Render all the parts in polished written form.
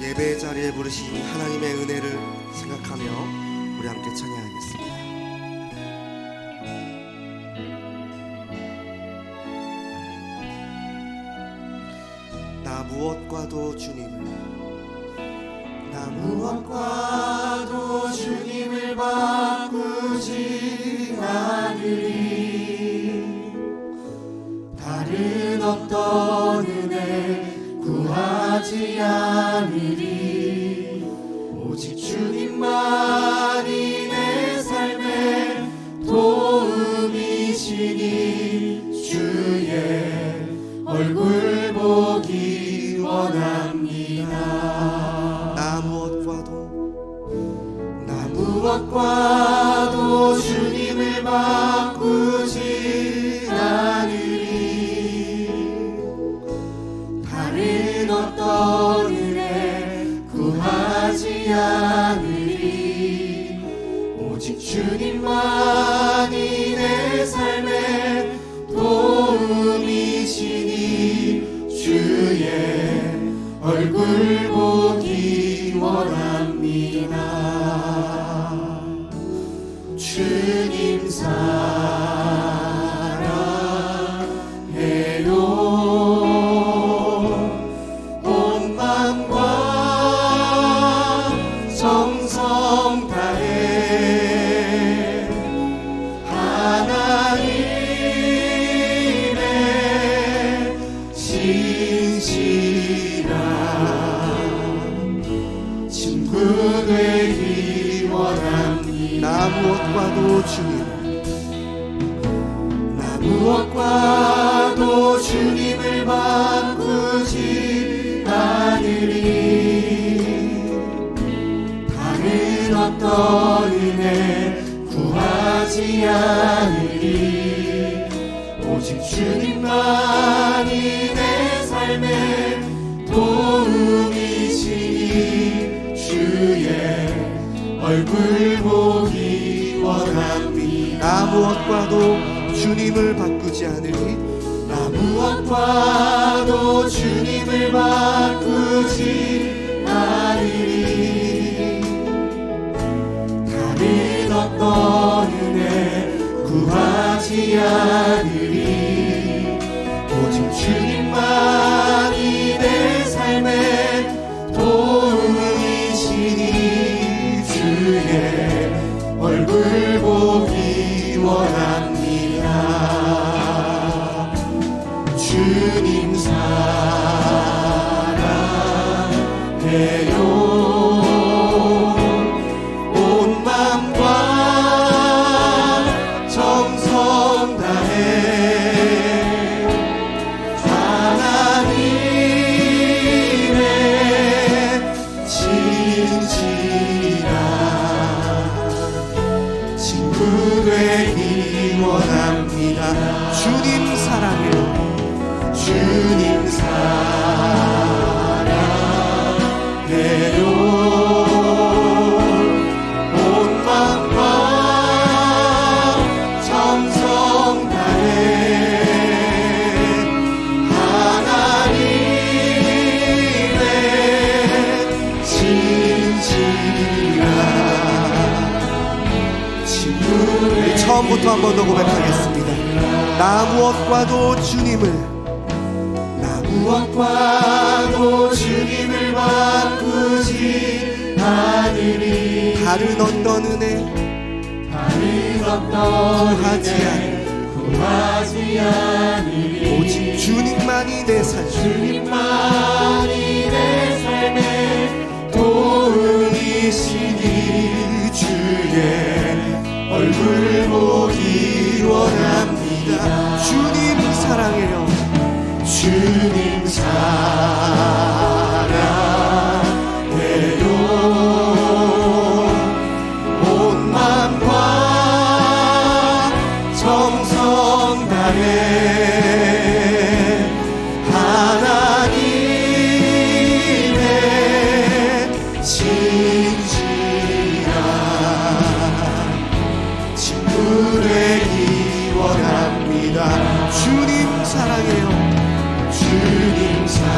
예배의 자리에 부르신 하나님의 은혜를 생각하며 우리 함께 찬양하겠습니다. 나 무엇과도 주님을 바꾸지 않으리. 다른 어떤 은혜 구하지 않으리. 오직 주님만이 내 삶의 도움이시니 주의 얼굴 보기 원합니다. 나 무엇과도 주님을 바꾸지 않으리. 다른 어떤 은혜 구하지 않으리. 오직 주님만이 내 삶의 도움이시니 주의 얼굴 보기 원합니다. 주님 사랑해요. 온 마음과 정성 다해 하나님의 진실한 친구 되기 원합니다. 나 무엇과도 주님을 바꾸지 않으리. 다른 어떤 은혜 구하지 않으리. 오직 주님만이 내 삶의 도움이시니 주의 얼굴 보기 원합니다. 나 무엇과도 주님을 바꾸지 않으리. 나 무엇과도 주님을 바꾸지 않으리. 다른 어떤 은혜 구하지 않으리. 오직 주님만이 내 삶의 도움이시니 주의 얼굴 보기 원합니다. 주님 사랑해요. 온 마음과 정성 다해 하나님의 진실한 친구 되기 원합니다. 주님 사랑해요. 주님 사랑해요. 온 마음과 정성 다해 하나님의 진실한 친구를 처음부터 한 번 더 고백하겠습니다. 나 무엇과도 주님을 바꾸지 않으리. 다른 어떤 은혜 구하지 않으리. 오직 주님만이 내 삶의 도움이시니 주의 얼굴 보기 원합니다. 주님 사랑해요. 주님 사랑해요. 온 마음과 정성 다해 하나님의 진실한 친구 되기 원합니다. 주님 사랑해요. 주님 사랑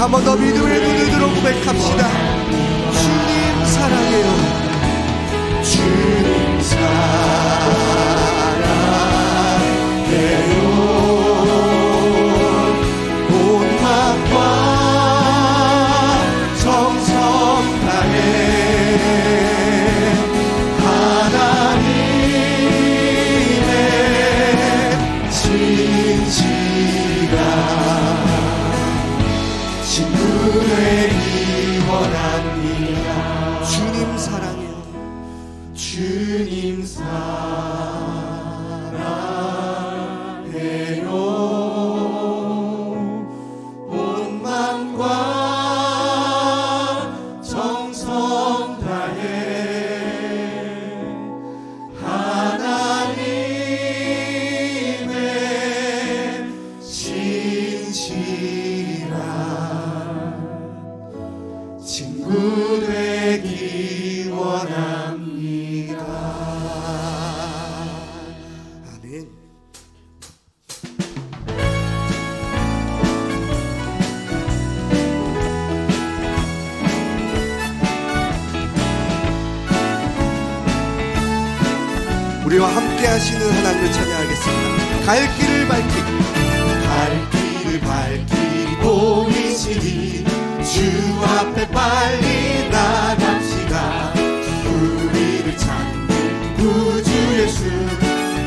한 번 더 믿음의 눈을 들어 고백합시다. 주님 사랑해요. 주님 사랑해요. 온 마음과 정성 다해 하나님의 진실한 친구 되기 원합니다. 주님 사랑해요. 주님 사랑해요. 온 마음과 정성 다해 하나님의 진실한 친구 되기 원합니다. 아멘. 우리와 함께 하시는 하나님을 찬양하겠습니다. 갈 길을 밝히리 보이시니 주 앞에 빨리 나갑시다. 우리를 찾는 구주 예수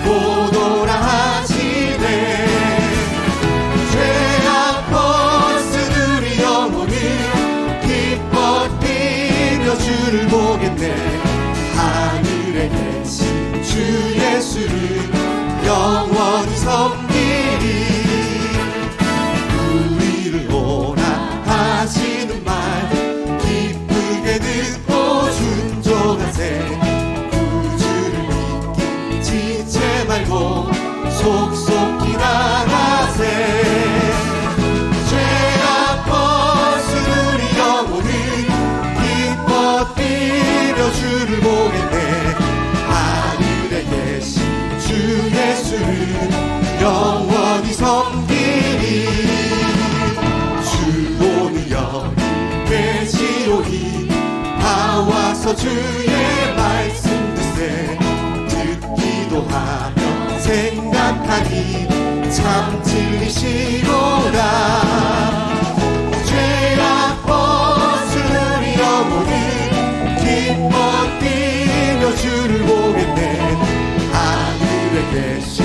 보도라 하시네. 죄악 벗은 우리 영혼을 기뻐 뛰며 주를 보겠네. 하늘에 계신 주 예수를 영원히 섬기리. 우리를 오라 하시는 말 기쁘게 듣고 순종하세. 구주를 믿기 지체 말고 속속히 나가세. 죄악 벗은 우리 영혼을 기뻐 뛰며 주를 보겠네. 하늘에 계신 주 예수를 영원히 섬기리. 주 오늘 여기 계시오니 다 와서 주의 말씀 듣세. 듣기도 하며 생각하니 참 진리시로다. 죄악 벗은 우리 영혼을 기뻐 뛰며 주를 보겠네. 하늘에 계신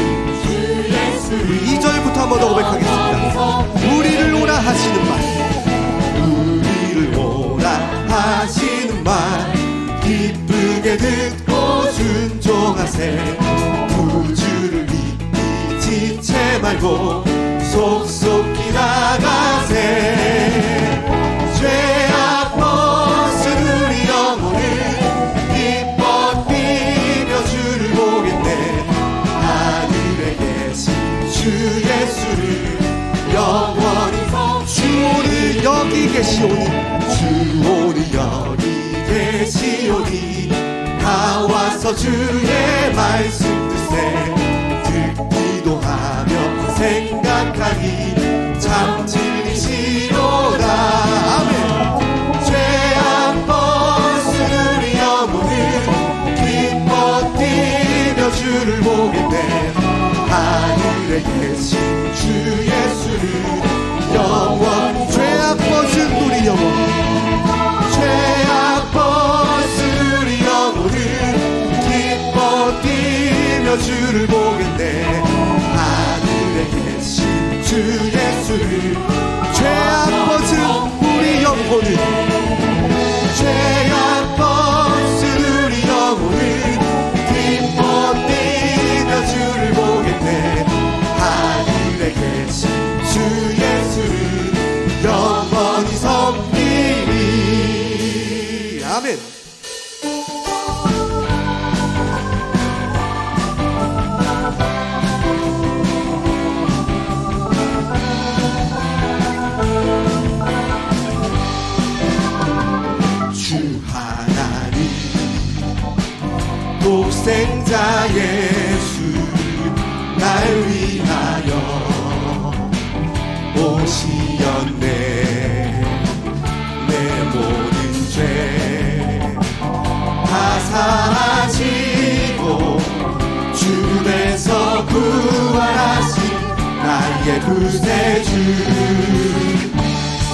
주 예수를 2절부터 한 번 더 고백하겠습니다. 우리를 오라 하시는 말, 우리를 오라 하시는 말 기쁘게 듣고 순종하세. 구주를 믿기 지체 말고 속속히 나가세. 죄악 벗은 우리 영혼을 기뻐 뛰며 주를 보겠네. 하늘에 계신 주 예수를 영원히 주 오늘 여기 계시오니 주 오늘 여기 계시오니 다 와서 주의 말씀 듣세. 듣기도 하며 생각하니 참 진리시로다. 아멘. 죄악 벗은 우리 영혼을 기뻐 뛰며 주를 보겠네. 하늘에 계신 주 예수를 영원히 죄악 벗은 우리 영혼, 죄악 벗은 우리 영혼을 기뻐 뛰며 주를 보겠네. 하늘에 계신 주 예수를 죄악 벗은 우리 영혼을, 죄악 벗은 우리 영혼을 기뻐 뛰며 주를 보겠네. 하늘에 계신 주 예수를 영원히 섬기리. 아멘. 독생자 예수 날 위하여 오시었네. 사하시고 죽음에서 부활하신 나의 구세주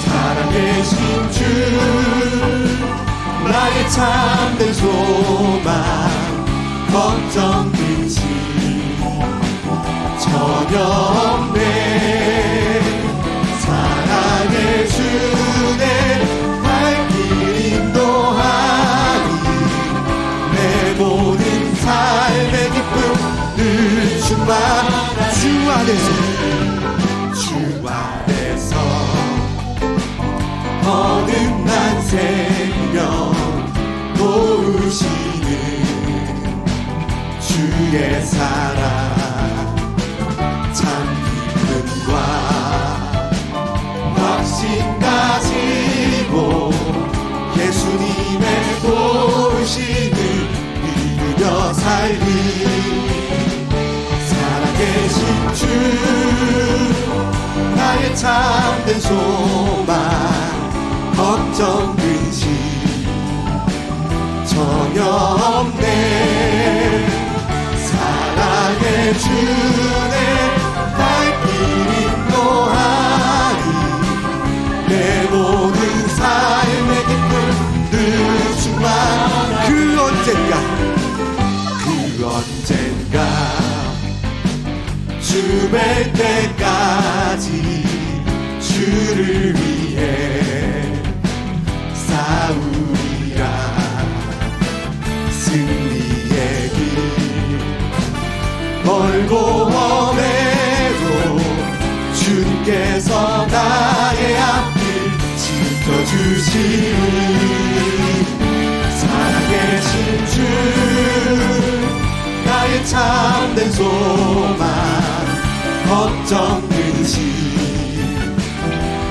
살아계신 주 나의 참된 소망 걱정 근심 전혀 없네 사랑의 주내 발길 인도하니 내 모든 삶의 기쁨 늘 충만 주 안에서 거듭난 생명 도우시는 주의 사랑 참 기쁨과 확신 가지고 예수님의 도우심을 믿으며 살리 살아계신 주 나의 참된 소망 걱정 근심 전혀 없네 사랑의 주내 발길 인도하니 내 모든 삶의 기쁨 늘 충만 그 언젠가 주뵐 때까지 주를 위해 싸우리라 승리의 길 멀고 험해도 주님께서 나의 앞길 지켜주시니 살아계신 주 나의 참된 소망 걱정 근심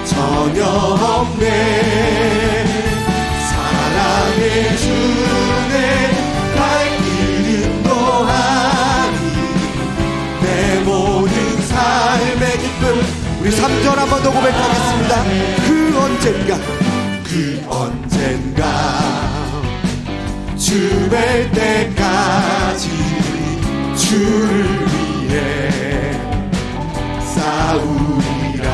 전혀 없네 사랑의 주내 발길 인도하니 내 모든 삶의 기쁨 우리 3절 한 번 더 고백하겠습니다. 그 언젠가 주뵐 때까지 주를 위해 싸우리라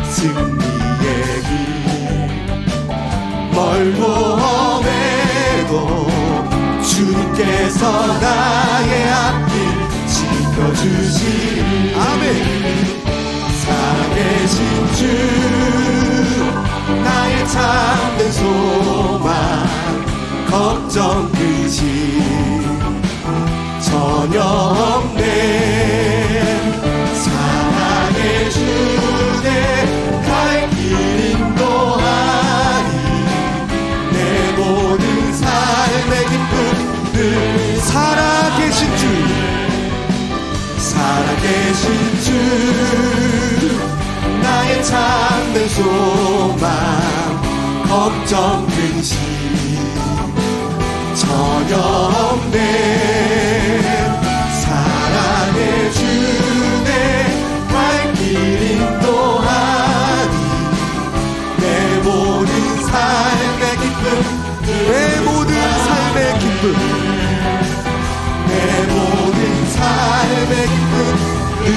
승리의 길 멀고 험해도 주님께서 나의 앞길 지켜주시니 아멘 살아계신 주 나의 참된 소망 걱정 근심 전혀 없네 사랑의 주내 발길 인도하니 내 모든 삶의 기쁨 늘 살아계신 주 나의 참된 소망 걱정 근심 전혀 없네 사랑의 주내 발길 인도하니 내 모든 삶의 기쁨 내 모든 삶의 기쁨 내 모든 삶의 기쁨 늘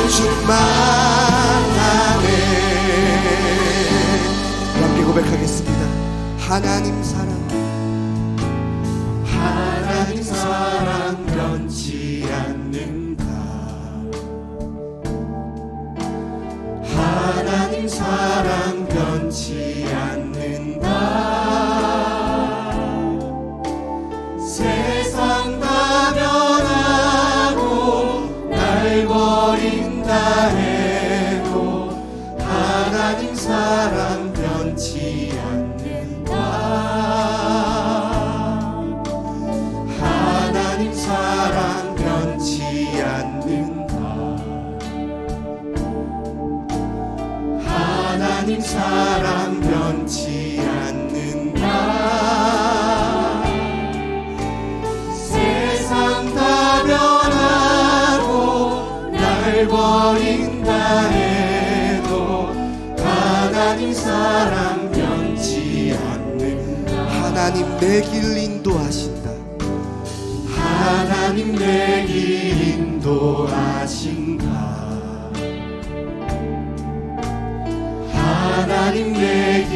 충만하네 함께 고백하겠습니다. 하나님 사랑 변치 않는다 하나님 사랑 변치 않는다 세상 다 변하고 날 버린다 해도 하나님 사랑 변치 않는다 하나님 사랑 변치 않는다 하나님 사랑 변치 않는다 세상 다 변하고 날 버린다 해도 하나님 사랑 변치 않는다 하나님 내 길 인도하신다. 하나님 내 길 인도하신다. 하나님 내 길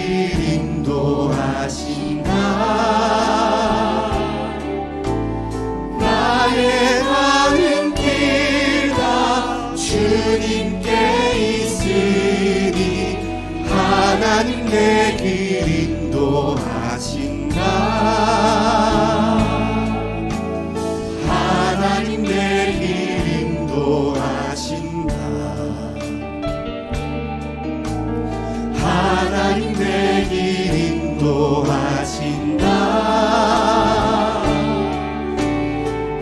인도하신다. 나의 가는 길 다 주님께 있으니 하나님 내 길 인도하신다. 하나님 내 길 인도하신다. 하나님 내 길 인도하신다.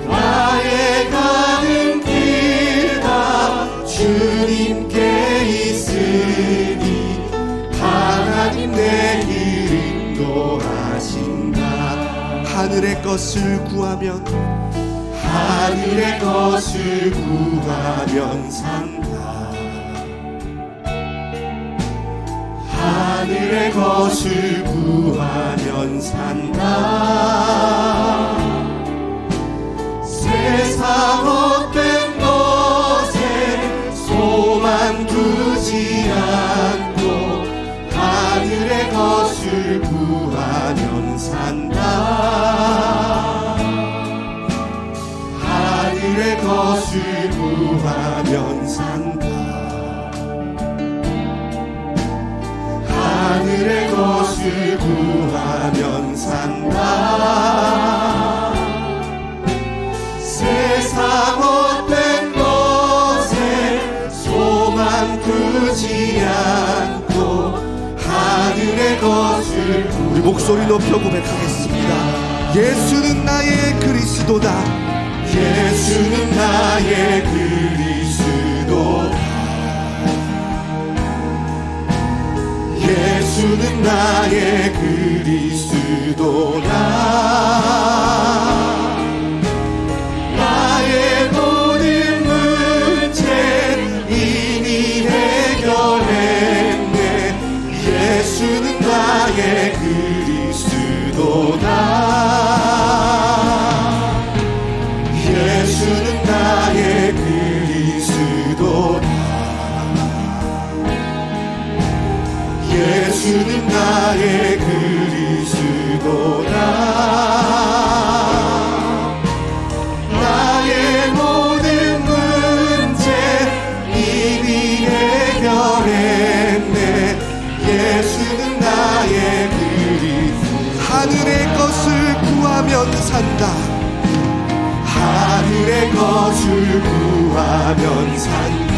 나의 가는 길 다 주님께 있으니 하나님 내 길 인도하신다. 하늘의 것을 구하면 하늘의 것을 구하면 산다. 하늘의 것을 구하면 산다. 세상 헛된 것에 소망 두지 않고 하늘의 것을 구하면 산다. 하늘의 것을 구하면 산다. 하늘의 것을 구하면 산다. 세상 헛된 것에 소망 두지 않고 하늘의 것을 우리 목소리 높여 고백하겠습니다. 예수는 나의 그리스도다. 예수는 나의 그리스도다. 예수는 나의 그리스도다. 나의 모든 문제 이미 해결했네. 예수는 나의 그리스도다. 예수는 나의 그리스도다. 예수는 나의 그리스도다. 나의 모든 문제 이미 해결했네. 예수는 나의 그리스도다. 하늘의 것을 구하면 산다. 하늘의 것을 구하면 산다.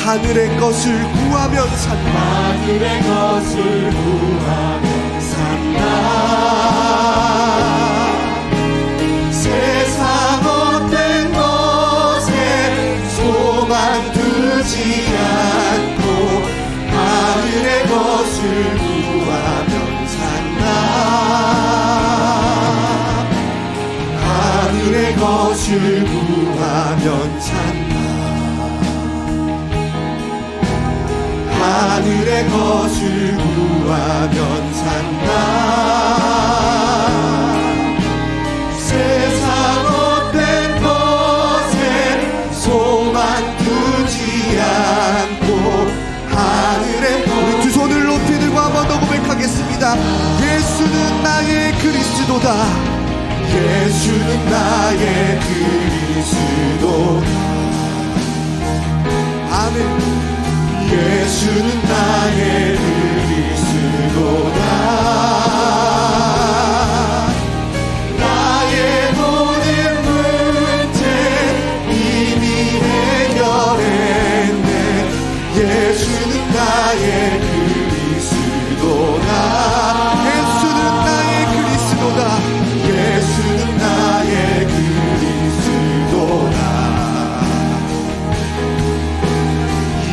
하늘의 것을 구하면 산다. 하늘의 것을 구하면 산다. 세상 헛된 것에 소망 두지 않고 하늘의 것을 구하면 산다. 하늘의 것을 구하면 산다. 하늘의 것을 구하면 산다. 세상 헛된 것에 소망 두지 않고 하늘의 우리 두 손을 높이 들고 한 번 더 고백하겠습니다. 예수는 나의 그리스도다. 예수는 나의 그리스도다. 아멘. 예수는 나의 그리스도다. 나의 모든 문제 이미 해결했네. 예수는 나의 그리스도다. 예수는 나의 그리스도다. 예수는 나의 그리스도다.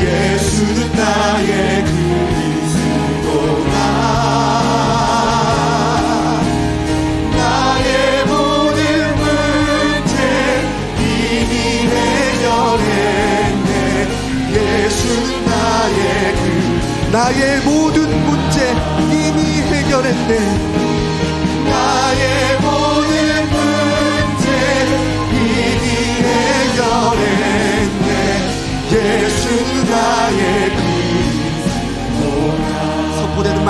예수는 나의 그리스도다. 나의 모든 문제 이미 해결했네. 예수는 나의 나의 모든 문제 이미 해결했네.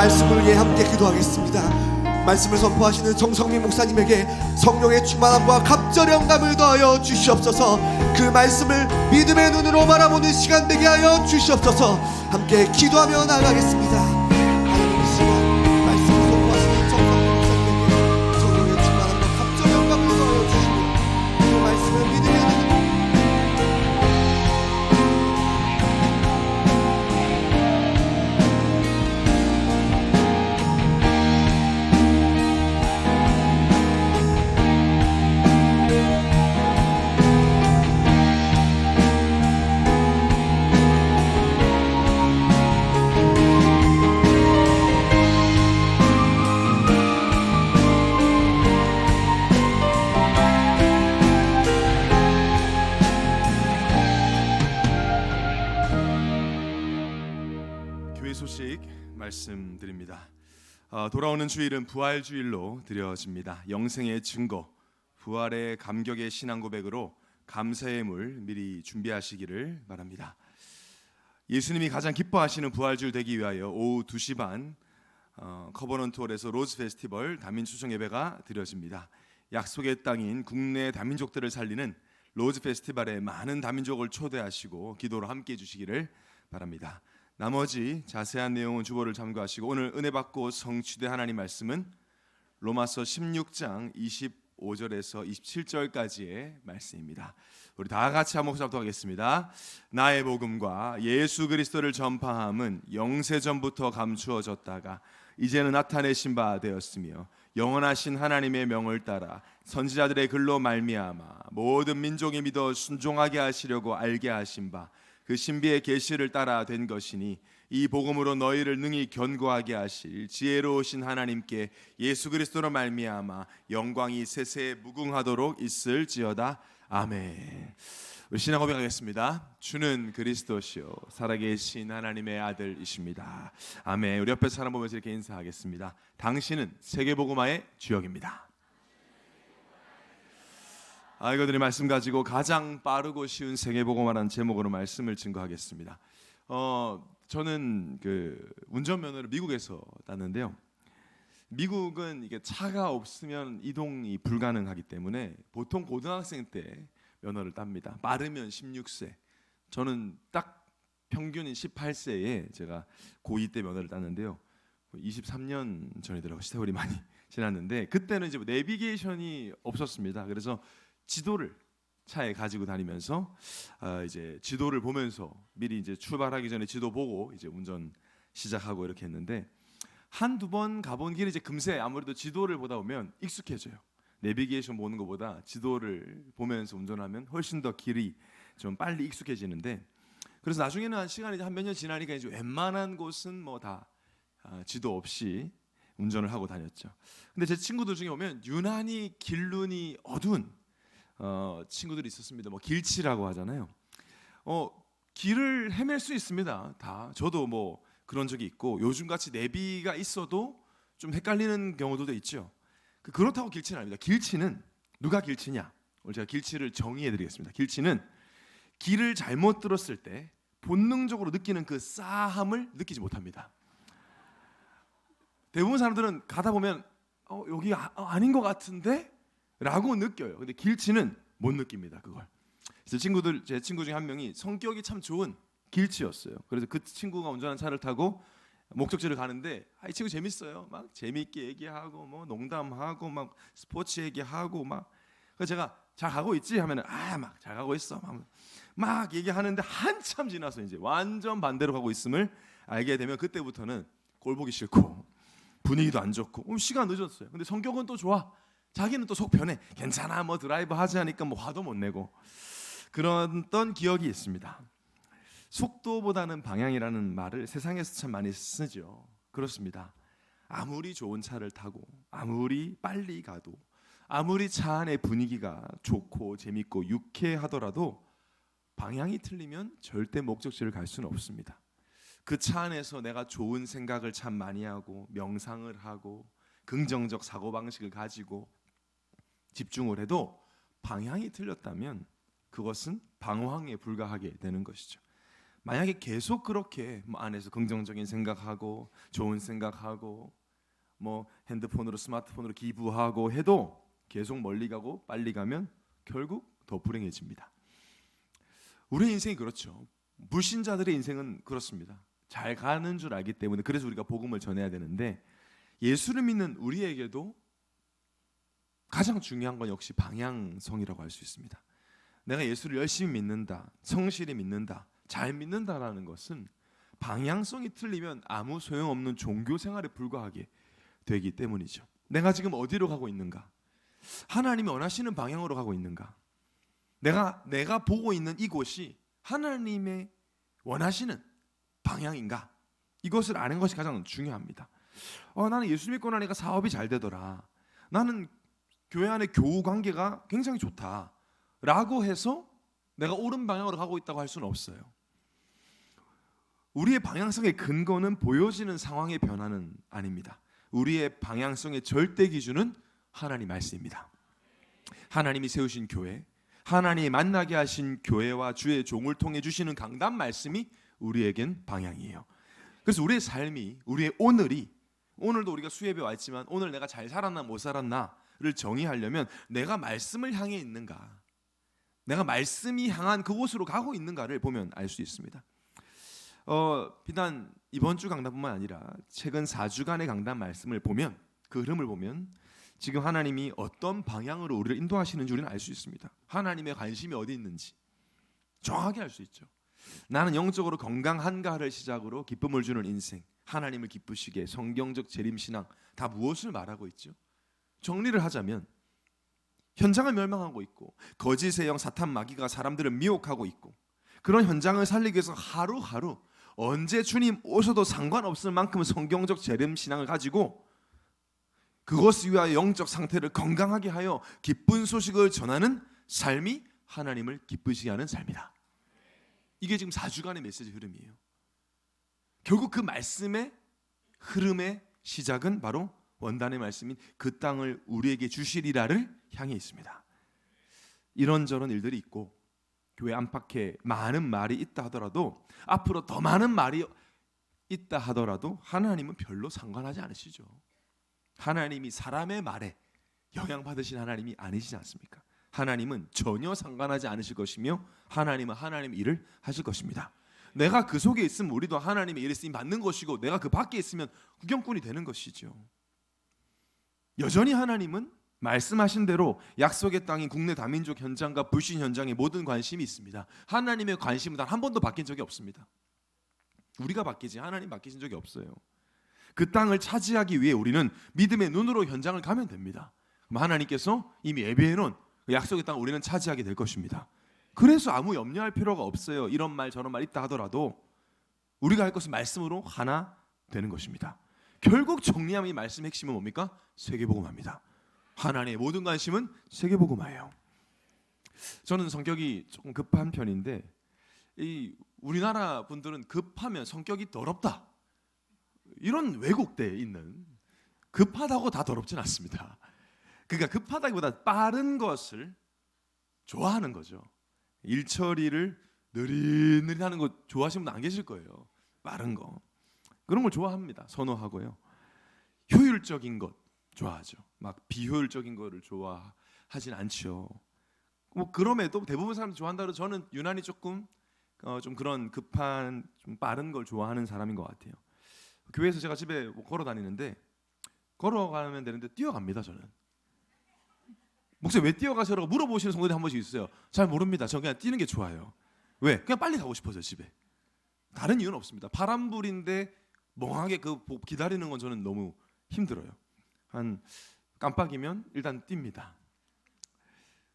말씀을 위해 함께 기도하겠습니다. 말씀을 선포하시는 정성민 목사님에게 성령의 충만함과 갑절의 영감을 더하여 주시옵소서. 그 말씀을 믿음의 눈으로 바라보는 시간 되게 하여 주시옵소서. 함께 기도하며 나아가겠습니다. 하나님 이 시간 말씀을 선포하시는 정성민 목사님에게 성령의 충만함과 갑절의 영감을 더하여 주시고 그 말씀을 믿음의 눈으로 소식 말씀드립니다. 돌아오는 주일은 부활주일로 드려집니다. 영생의 증거, 부활의 감격의 신앙 고백으로 감사의 물 미리 준비하시기를 바랍니다. 예수님이 가장 기뻐하시는 부활주일 되기 위하여 오후 2시 반 커버넌트 홀에서 로즈 페스티벌 다민 추정 예배가 드려집니다. 약속의 땅인 국내 다민족들을 살리는 로즈 페스티벌에 많은 다민족을 초대하시고 기도로 함께해 주시기를 바랍니다. 나머지 자세한 내용은 주보를 참고하시고 오늘 은혜 받고 성취된 하나님 말씀은 로마서 16장 25절에서 27절까지의 말씀입니다. 우리 다 같이 한번 합독하겠습니다. 나의 복음과 예수 그리스도를 전파함은 영세전부터 감추어졌다가 이제는 나타내신 바 되었으며 영원하신 하나님의 명을 따라 선지자들의 글로 말미암아 모든 민족이 믿어 순종하게 하시려고 알게 하신 바 그 신비의 계시를 따라 된 것이니 이 복음으로 너희를 능히 견고하게 하실 지혜로우신 하나님께 예수 그리스도로 말미암아 영광이 세세에 무궁하도록 있을지어다. 아멘. 우리 신앙 고백하겠습니다. 주는 그리스도시요 살아계신 하나님의 아들이십니다. 아멘. 우리 옆에 사람 보면서 이렇게 인사하겠습니다. 당신은 세계복음화의 주역입니다. 이거들이 말씀 가지고 가장 빠르고 쉬운 세계복음화라는 제목으로 말씀을 증거하겠습니다. 저는 그 운전면허를 미국에서 땄는데요. 미국은 이게 차가 없으면 이동이 불가능하기 때문에 보통 고등학생 때 면허를 tab니다. 빠르면 16세. 저는 딱 평균인 18세에 제가 고2 때 면허를 땄는데요. 23년 전이더라고요. 세월이 많이 지났는데 그때는 이제 내비게이션이 없었습니다. 그래서 지도를 차에 가지고 다니면서 이제 지도를 보면서 미리 이제 출발하기 전에 지도 보고 이제 운전 시작하고 이렇게 했는데 한두 번 가본 길이 이제 금세 아무래도 지도를 보다 보면 익숙해져요. 내비게이션 보는 것보다 지도를 보면서 운전하면 훨씬 더 길이 좀 빨리 익숙해지는데 그래서 나중에는 한 시간이 한 몇 년 지나니까 이제 웬만한 곳은 뭐 다 지도 없이 운전을 하고 다녔죠. 근데 제 친구들 중에 보면 유난히 길눈이 어두운 친구들이 있었습니다. 뭐 길치라고 하잖아요. 길을 헤맬 수 있습니다. 다 저도 뭐 그런 적이 있고 요즘같이 내비가 있어도 좀 헷갈리는 경우도 있죠. 그렇다고 길치는 아닙니다. 길치는 누가 길치냐? 오늘 제가 길치를 정의해드리겠습니다. 길치는 길을 잘못 들었을 때 본능적으로 느끼는 그 싸함을 느끼지 못합니다. 대부분 사람들은 가다 보면 여기가 아닌 것 같은데? 라고 느껴요. 근데 길치는 못 느낍니다. 그걸. 그래서 제 친구 중에 한 명이 성격이 참 좋은 길치였어요. 그래서 그 친구가 운전한 차를 타고 목적지를 가는데 이 친구 재밌어요. 막 재미있게 얘기하고 뭐 농담하고 막 스포츠 얘기하고 막 그래서 제가 잘 가고 있지 하면은 막 잘 가고 있어 막 얘기하는데 한참 지나서 이제 완전 반대로 가고 있음을 알게 되면 그때부터는 꼴 보기 싫고 분위기도 안 좋고 시간 늦었어요. 근데 성격은 또 좋아. 자기는 또 속 편해. 괜찮아 뭐 드라이브 하지 하니까 뭐 화도 못 내고 그랬던 기억이 있습니다. 속도보다는 방향이라는 말을 세상에서 참 많이 쓰죠. 그렇습니다. 아무리 좋은 차를 타고 아무리 빨리 가도 아무리 차 안의 분위기가 좋고 재밌고 유쾌하더라도 방향이 틀리면 절대 목적지를 갈 수는 없습니다. 그 차 안에서 내가 좋은 생각을 참 많이 하고 명상을 하고 긍정적 사고방식을 가지고 집중을 해도 방향이 틀렸다면 그것은 방황에 불과하게 되는 것이죠. 만약에 계속 그렇게 뭐 안에서 긍정적인 생각하고 좋은 생각하고 뭐 핸드폰으로 스마트폰으로 기부하고 해도 계속 멀리 가고 빨리 가면 결국 더 불행해집니다. 우리의 인생이 그렇죠. 불신자들의 인생은 그렇습니다. 잘 가는 줄 알기 때문에 그래서 우리가 복음을 전해야 되는데 예수를 믿는 우리에게도 가장 중요한 건 역시 방향성이라고 할 수 있습니다. 내가 예수를 열심히 믿는다, 성실히 믿는다, 잘 믿는다라는 것은 방향성이 틀리면 아무 소용없는 종교 생활에 불과하게 되기 때문이죠. 내가 지금 어디로 가고 있는가? 하나님이 원하시는 방향으로 가고 있는가? 내가 보고 있는 이곳이 하나님의 원하시는 방향인가? 이것을 아는 것이 가장 중요합니다. 나는 예수 믿고 나니까 사업이 잘 되더라. 나는 교회 안에 교우 관계가 굉장히 좋다. 라고 해서 내가 옳은 방향으로 가고 있다고 할 수는 없어요. 우리의 방향성의 근거는 보여지는 상황의 변화는 아닙니다. 우리의 방향성의 절대 기준은 하나님 말씀입니다. 하나님이 세우신 교회, 하나님이 만나게 하신 교회와 주의 종을 통해 주시는 강단 말씀이 우리에겐 방향이에요. 그래서 우리의 삶이, 우리의 오늘도 우리가 수협에 와 있지만 오늘 내가 잘 살았나 못 살았나를 정의하려면 내가 말씀을 향해 있는가, 내가 말씀이 향한 그곳으로 가고 있는가를 보면 알 수 있습니다. 비단 이번 주 강단뿐만 아니라 최근 4주간의 강단 말씀을 보면, 그 흐름을 보면 지금 하나님이 어떤 방향으로 우리를 인도하시는지 우리는 알 수 있습니다. 하나님의 관심이 어디 있는지 정확하게 알 수 있죠. 나는 영적으로 건강한가를 시작으로 기쁨을 주는 인생, 하나님을 기쁘시게, 성경적 재림신앙, 다 무엇을 말하고 있죠? 정리를 하자면 현장을 멸망하고 있고 거짓의 영 사탄 마귀가 사람들을 미혹하고 있고 그런 현장을 살리기 위해서 하루하루 언제 주님 오셔도 상관없을 만큼 성경적 재림신앙을 가지고 그것을 위하여 영적 상태를 건강하게 하여 기쁜 소식을 전하는 삶이 하나님을 기쁘시게 하는 삶이다. 이게 지금 4주간의 메시지 흐름이에요. 결국 그 말씀의 흐름의 시작은 바로 원단의 말씀인 그 땅을 우리에게 주시리라를 향해 있습니다. 이런저런 일들이 있고 교회 안팎에 많은 말이 있다 하더라도, 앞으로 더 많은 말이 있다 하더라도 하나님은 별로 상관하지 않으시죠. 하나님이 사람의 말에 영향받으신 하나님이 아니시지 않습니까? 하나님은 전혀 상관하지 않으실 것이며 하나님은 하나님의 일을 하실 것입니다. 내가 그 속에 있으면 우리도 하나님의 일에 쓰임 받는 것이고, 내가 그 밖에 있으면 구경꾼이 되는 것이죠. 여전히 하나님은 말씀하신 대로 약속의 땅인 국내 다민족 현장과 불신 현장에 모든 관심이 있습니다. 하나님의 관심은 단 한 번도 바뀐 적이 없습니다. 우리가 바뀌지 하나님 바뀌신 적이 없어요. 그 땅을 차지하기 위해 우리는 믿음의 눈으로 현장을 가면 됩니다. 그럼 하나님께서 이미 예비해 놓은 약속의 땅을 우리는 차지하게 될 것입니다. 그래서 아무 염려할 필요가 없어요. 이런 말 저런 말 있다 하더라도 우리가 할 것은 말씀으로 하나 되는 것입니다. 결국 정리하면 이 말씀의 핵심은 뭡니까? 세계복음화입니다. 하나님의 모든 관심은 세계복음화예요. 저는 성격이 조금 급한 편인데 이 우리나라 분들은 급하면 성격이 더럽다, 이런 왜곡되어 있는, 급하다고 다 더럽진 않습니다. 그러니까 급하다기보다 빠른 것을 좋아하는 거죠. 일 처리를 느릿느릿 하는 거 좋아하시는 분 안 계실 거예요. 빠른 거, 그런 걸 좋아합니다. 선호하고요. 효율적인 것 좋아하죠. 막 비효율적인 거를 좋아하진 않죠. 뭐 그럼에도 대부분 사람들이 좋아한다 그래도 저는 유난히 조금 좀 그런 급한, 좀 빠른 걸 좋아하는 사람인 것 같아요. 교회에서 제가 집에 뭐 걸어 다니는데 걸어가면 되는데 뛰어갑니다. 저는 목사님 왜 뛰어가시라고 물어보시는 성도들이 한 번씩 있어요. 잘 모릅니다. 저 그냥 뛰는 게 좋아요. 왜? 그냥 빨리 가고 싶어서 집에. 다른 이유는 없습니다. 파란불인데 멍하게 그 기다리는 건 저는 너무 힘들어요. 한 깜빡이면 일단 뜁니다.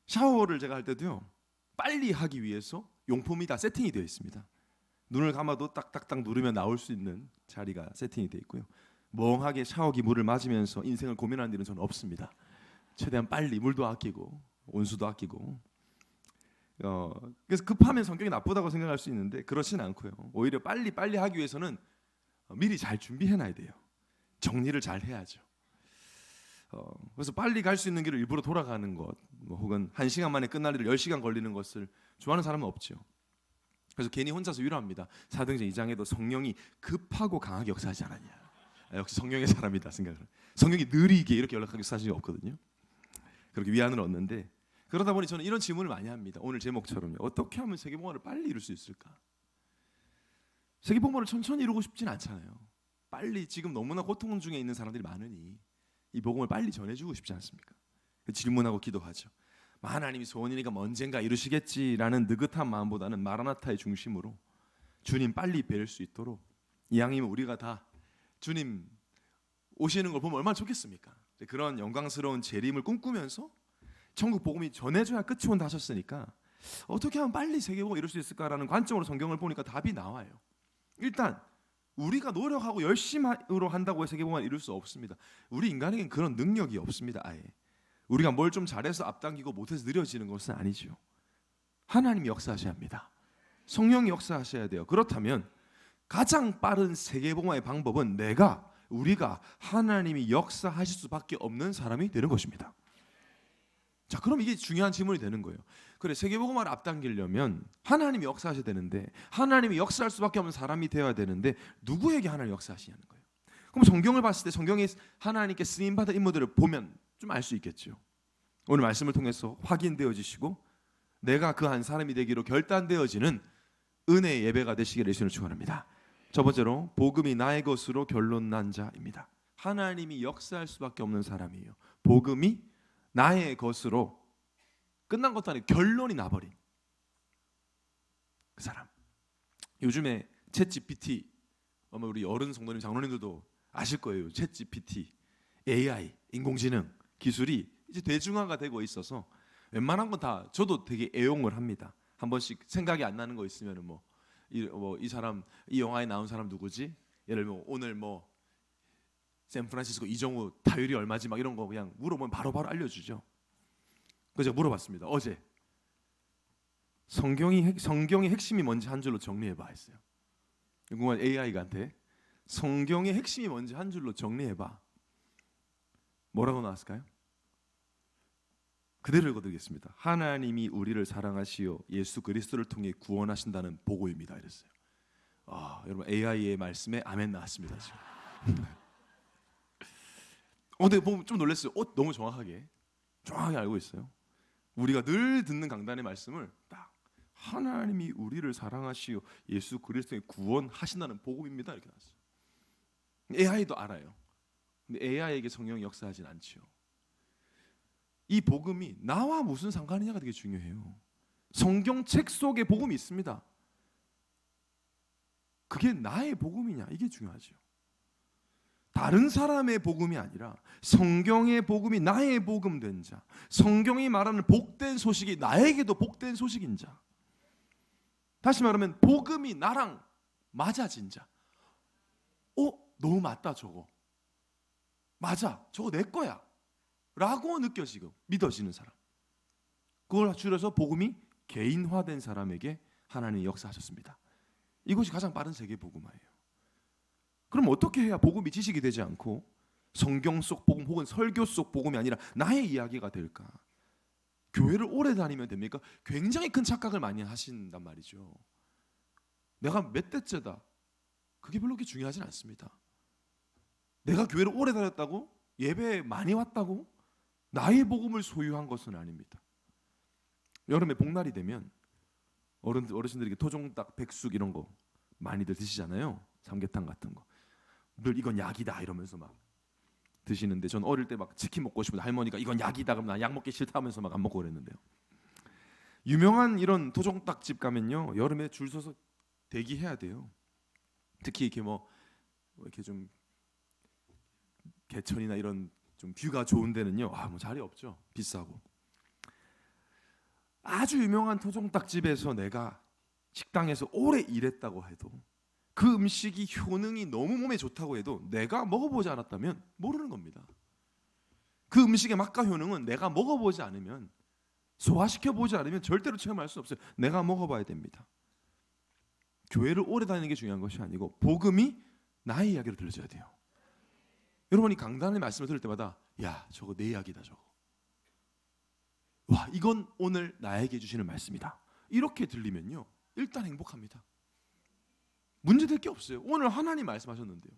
샤워를 제가 할 때도요, 빨리 하기 위해서 용품이 다 세팅이 되어 있습니다. 눈을 감아도 딱딱딱 누르면 나올 수 있는 자리가 세팅이 되어 있고요. 멍하게 샤워기 물을 맞으면서 인생을 고민하는 일은 저는 없습니다. 최대한 빨리 물도 아끼고 온수도 아끼고. 그래서 급하면 성격이 나쁘다고 생각할 수 있는데 그렇진 않고요. 오히려 빨리 하기 위해서는 미리 잘 준비해놔야 돼요. 정리를 잘 해야죠. 그래서 빨리 갈 수 있는 길을 일부러 돌아가는 것, 혹은 1시간 만에 끝날 일을 10시간 걸리는 것을 좋아하는 사람은 없죠. 그래서 괜히 혼자서 위로합니다. 사도행전 2장에도 성령이 급하고 강하게 역사하지 않았냐. 역시 성령의 사람이다 생각을. 성령이 느리게 이렇게 연락하게 역사하신 게 없거든요. 그렇게 위안을 얻는데, 그러다 보니 저는 이런 질문을 많이 합니다. 오늘 제목처럼요. 어떻게 하면 세계복음화를 빨리 이룰 수 있을까? 세계복음화를 천천히 이루고 싶진 않잖아요. 빨리, 지금 너무나 고통 중에 있는 사람들이 많으니 이 복음을 빨리 전해주고 싶지 않습니까? 질문하고 기도하죠. 하나님이 소원이니까 언젠가 이루시겠지라는 느긋한 마음보다는 마라나타의 중심으로 주님 빨리 뵐 수 있도록, 이왕이면 우리가 다 주님 오시는 걸 보면 얼마나 좋겠습니까? 그런 영광스러운 재림을 꿈꾸면서 천국 복음이 전해줘야 끝이 온다 하셨으니까 어떻게 하면 빨리 세계복음을 이룰 수 있을까라는 관점으로 성경을 보니까 답이 나와요. 일단 우리가 노력하고 열심으로 한다고 해서 세계복음을 이룰 수 없습니다. 우리 인간에겐 그런 능력이 없습니다. 아예 우리가 뭘 좀 잘해서 앞당기고 못해서 느려지는 것은 아니죠. 하나님이 역사하셔야 합니다. 성령이 역사하셔야 돼요. 그렇다면 가장 빠른 세계복음화의 방법은 우리가 하나님이 역사하실 수밖에 없는 사람이 되는 것입니다. 자, 그럼 이게 중요한 질문이 되는 거예요. 그래, 세계복음화를 앞당기려면 하나님이 역사하셔야 되는데, 하나님이 역사할 수밖에 없는 사람이 되어야 되는데, 누구에게 하나님 역사하시냐는 거예요. 그럼 성경을 봤을 때 성경에 하나님께 쓰임받은 인물들을 보면 좀 알 수 있겠죠. 오늘 말씀을 통해서 확인되어지시고 내가 그 한 사람이 되기로 결단되어지는 은혜의 예배가 되시기를 예수님을 축원합니다. 첫 번째로, 복음이 나의 것으로 결론 난 자입니다. 하나님이 역사할 수밖에 없는 사람이에요. 복음이 나의 것으로 끝난 것도 아니고 결론이 나버린 그 사람. 요즘에 챗GPT, 아마 우리 어른 성도님 장로님들도 아실 거예요. 챗GPT, AI, 인공지능 기술이 이제 대중화가 되고 있어서 웬만한 건 다 저도 되게 애용을 합니다. 한 번씩 생각이 안 나는 거 있으면 이 사람, 이 영화에 나온 사람 누구지? 예를 들면 오늘 샌프란시스코 이정우 타율이 얼마지? 막 이런 거 그냥 물어보면 바로바로 알려주죠. 그래서 제가 물어봤습니다. 어제 성경의 핵심이 뭔지 한 줄로 정리해봐 했어요. 궁금한 AI한테 성경의 핵심이 뭔지 한 줄로 정리해봐. 뭐라고 나왔을까요? 그대로 읽어드리겠습니다. 하나님이 우리를 사랑하시어 예수 그리스도를 통해 구원하신다는 보고입니다. 이랬어요. 여러분 AI의 말씀에 아멘 나왔습니다. 지금. 근데 보면 좀 놀랐어요. 너무 정확하게 알고 있어요. 우리가 늘 듣는 강단의 말씀을 딱 하나님이 우리를 사랑하시어 예수 그리스도의 구원하신다는 복음입니다. 이렇게 나왔어요. AI도 알아요. 근데 AI에게 성령이 역사하진 않죠. 이 복음이 나와 무슨 상관이냐가 되게 중요해요. 성경책 속에 복음이 있습니다. 그게 나의 복음이냐, 이게 중요하죠. 다른 사람의 복음이 아니라 성경의 복음이 나의 복음 된 자, 성경이 말하는 복된 소식이 나에게도 복된 소식인 자. 다시 말하면 복음이 나랑 맞아진 자. 너무 맞다 저거. 맞아, 저거 내 거야 라고 느껴지고 믿어지는 사람. 그걸 줄여서 복음이 개인화된 사람에게 하나님이 역사하셨습니다. 이것이 가장 빠른 세계 복음화예요. 그럼 어떻게 해야 복음이 지식이 되지 않고 성경 속 복음 혹은 설교 속 복음이 아니라 나의 이야기가 될까? 교회를 오래 다니면 됩니까? 굉장히 큰 착각을 많이 하신단 말이죠. 내가 몇 대째다, 그게 별로 그렇게 중요하진 않습니다. 내가 교회를 오래 다녔다고, 예배에 많이 왔다고 나의 복음을 소유한 것은 아닙니다. 여름에 복날이 되면 어르신들에게 토종닭, 백숙 이런 거 많이들 드시잖아요. 삼계탕 같은 거. 늘 이건 약이다 이러면서 막 드시는데, 전 어릴 때 막 치킨 먹고 싶은데 할머니가 이건 약이다 그러면 나 약 먹기 싫다 하면서 막 안 먹고 그랬는데요. 유명한 이런 토종닭집 가면요, 여름에 줄 서서 대기해야 돼요. 특히 이렇게 이렇게 좀 개천이나 이런 좀 뷰가 좋은 데는요, 자리 없죠. 비싸고. 아주 유명한 토종닭집에서 내가 식당에서 오래 일했다고 해도, 그 음식이 효능이 너무 몸에 좋다고 해도 내가 먹어보지 않았다면 모르는 겁니다. 그 음식의 맛과 효능은 내가 먹어보지 않으면, 소화시켜보지 않으면 절대로 체험할 수 없어요. 내가 먹어봐야 됩니다. 교회를 오래 다니는 게 중요한 것이 아니고 복음이 나의 이야기를 들려줘야 돼요. 여러분이 강단의 말씀을 들을 때마다 야, 저거 내 이야기다 저거. 와, 이건 오늘 나에게 주시는 말씀이다. 이렇게 들리면요, 일단 행복합니다. 문제될 게 없어요. 오늘 하나님 말씀하셨는데요.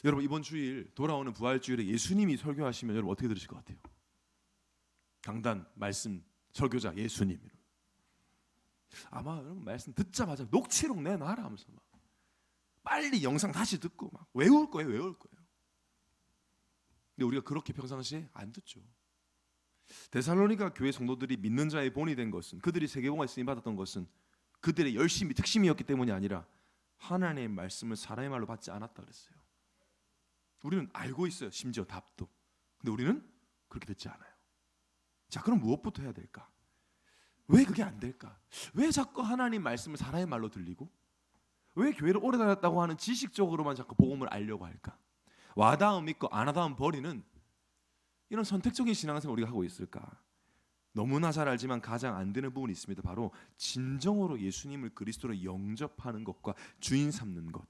여러분 이번 주일 돌아오는 부활주일에 예수님이 설교하시면 여러분 어떻게 들으실 것 같아요? 강단 말씀 설교자 예수님 아마 여러분 말씀 듣자마자 녹취록 내놔라 하면서 막 빨리 영상 다시 듣고 막 외울 거예요. 근데 우리가 그렇게 평상시에 안 듣죠. 데살로니가 교회 성도들이 믿는 자의 본이 된 것은, 그들이 세계복음에 쓰임 받았던 것은 그들의 열심이 특심이었기 때문이 아니라 하나님의 말씀을 사람의 말로 받지 않았다 그랬어요. 우리는 알고 있어요. 심지어 답도. 근데 우리는 그렇게 듣지 않아요. 자, 그럼 무엇부터 해야 될까? 왜 그게 안 될까? 왜 자꾸 하나님 말씀을 사람의 말로 들리고, 왜 교회를 오래 다녔다고 하는 지식적으로만 자꾸 복음을 알려고 할까? 와닿음 믿고 안 와닿음 버리는 이런 선택적인 신앙생활을 우리가 하고 있을까? 너무나 잘 알지만 가장 안 되는 부분이 있습니다. 바로 진정으로 예수님을 그리스도로 영접하는 것과 주인 삼는 것.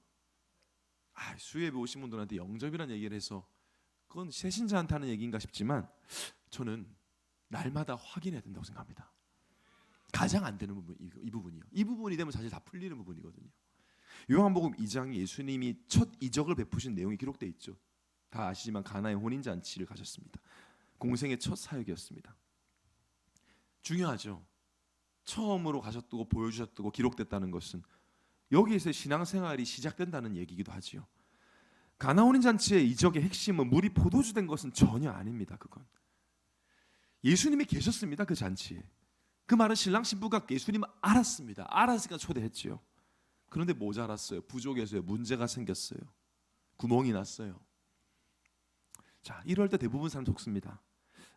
수예배 오신 분들한테 영접이라는 얘기를 해서 그건 새신자한테 하는 얘기인가 싶지만 저는 날마다 확인해야 된다고 생각합니다. 가장 안 되는 부분 이 부분이요. 이 부분이 되면 사실 다 풀리는 부분이거든요. 요한복음 2장에 예수님이 첫 이적을 베푸신 내용이 기록되어 있죠. 다 아시지만 가나의 혼인잔치를 가셨습니다. 공생의 첫 사역이었습니다. 중요하죠. 처음으로 가셨고 보여주셨고 기록됐다는 것은 여기에서 신앙생활이 시작된다는 얘기이기도 하지요. 가나 혼인잔치의 이적의 핵심은 물이 포도주 된 것은 전혀 아닙니다. 그건 예수님이 계셨습니다. 그 잔치에. 그 말은 신랑 신부가 예수님을 알았습니다. 알았으니까 초대했지요. 그런데 모자랐어요. 부족해서요. 문제가 생겼어요. 구멍이 났어요. 자, 이럴 때 대부분 사람 속습니다.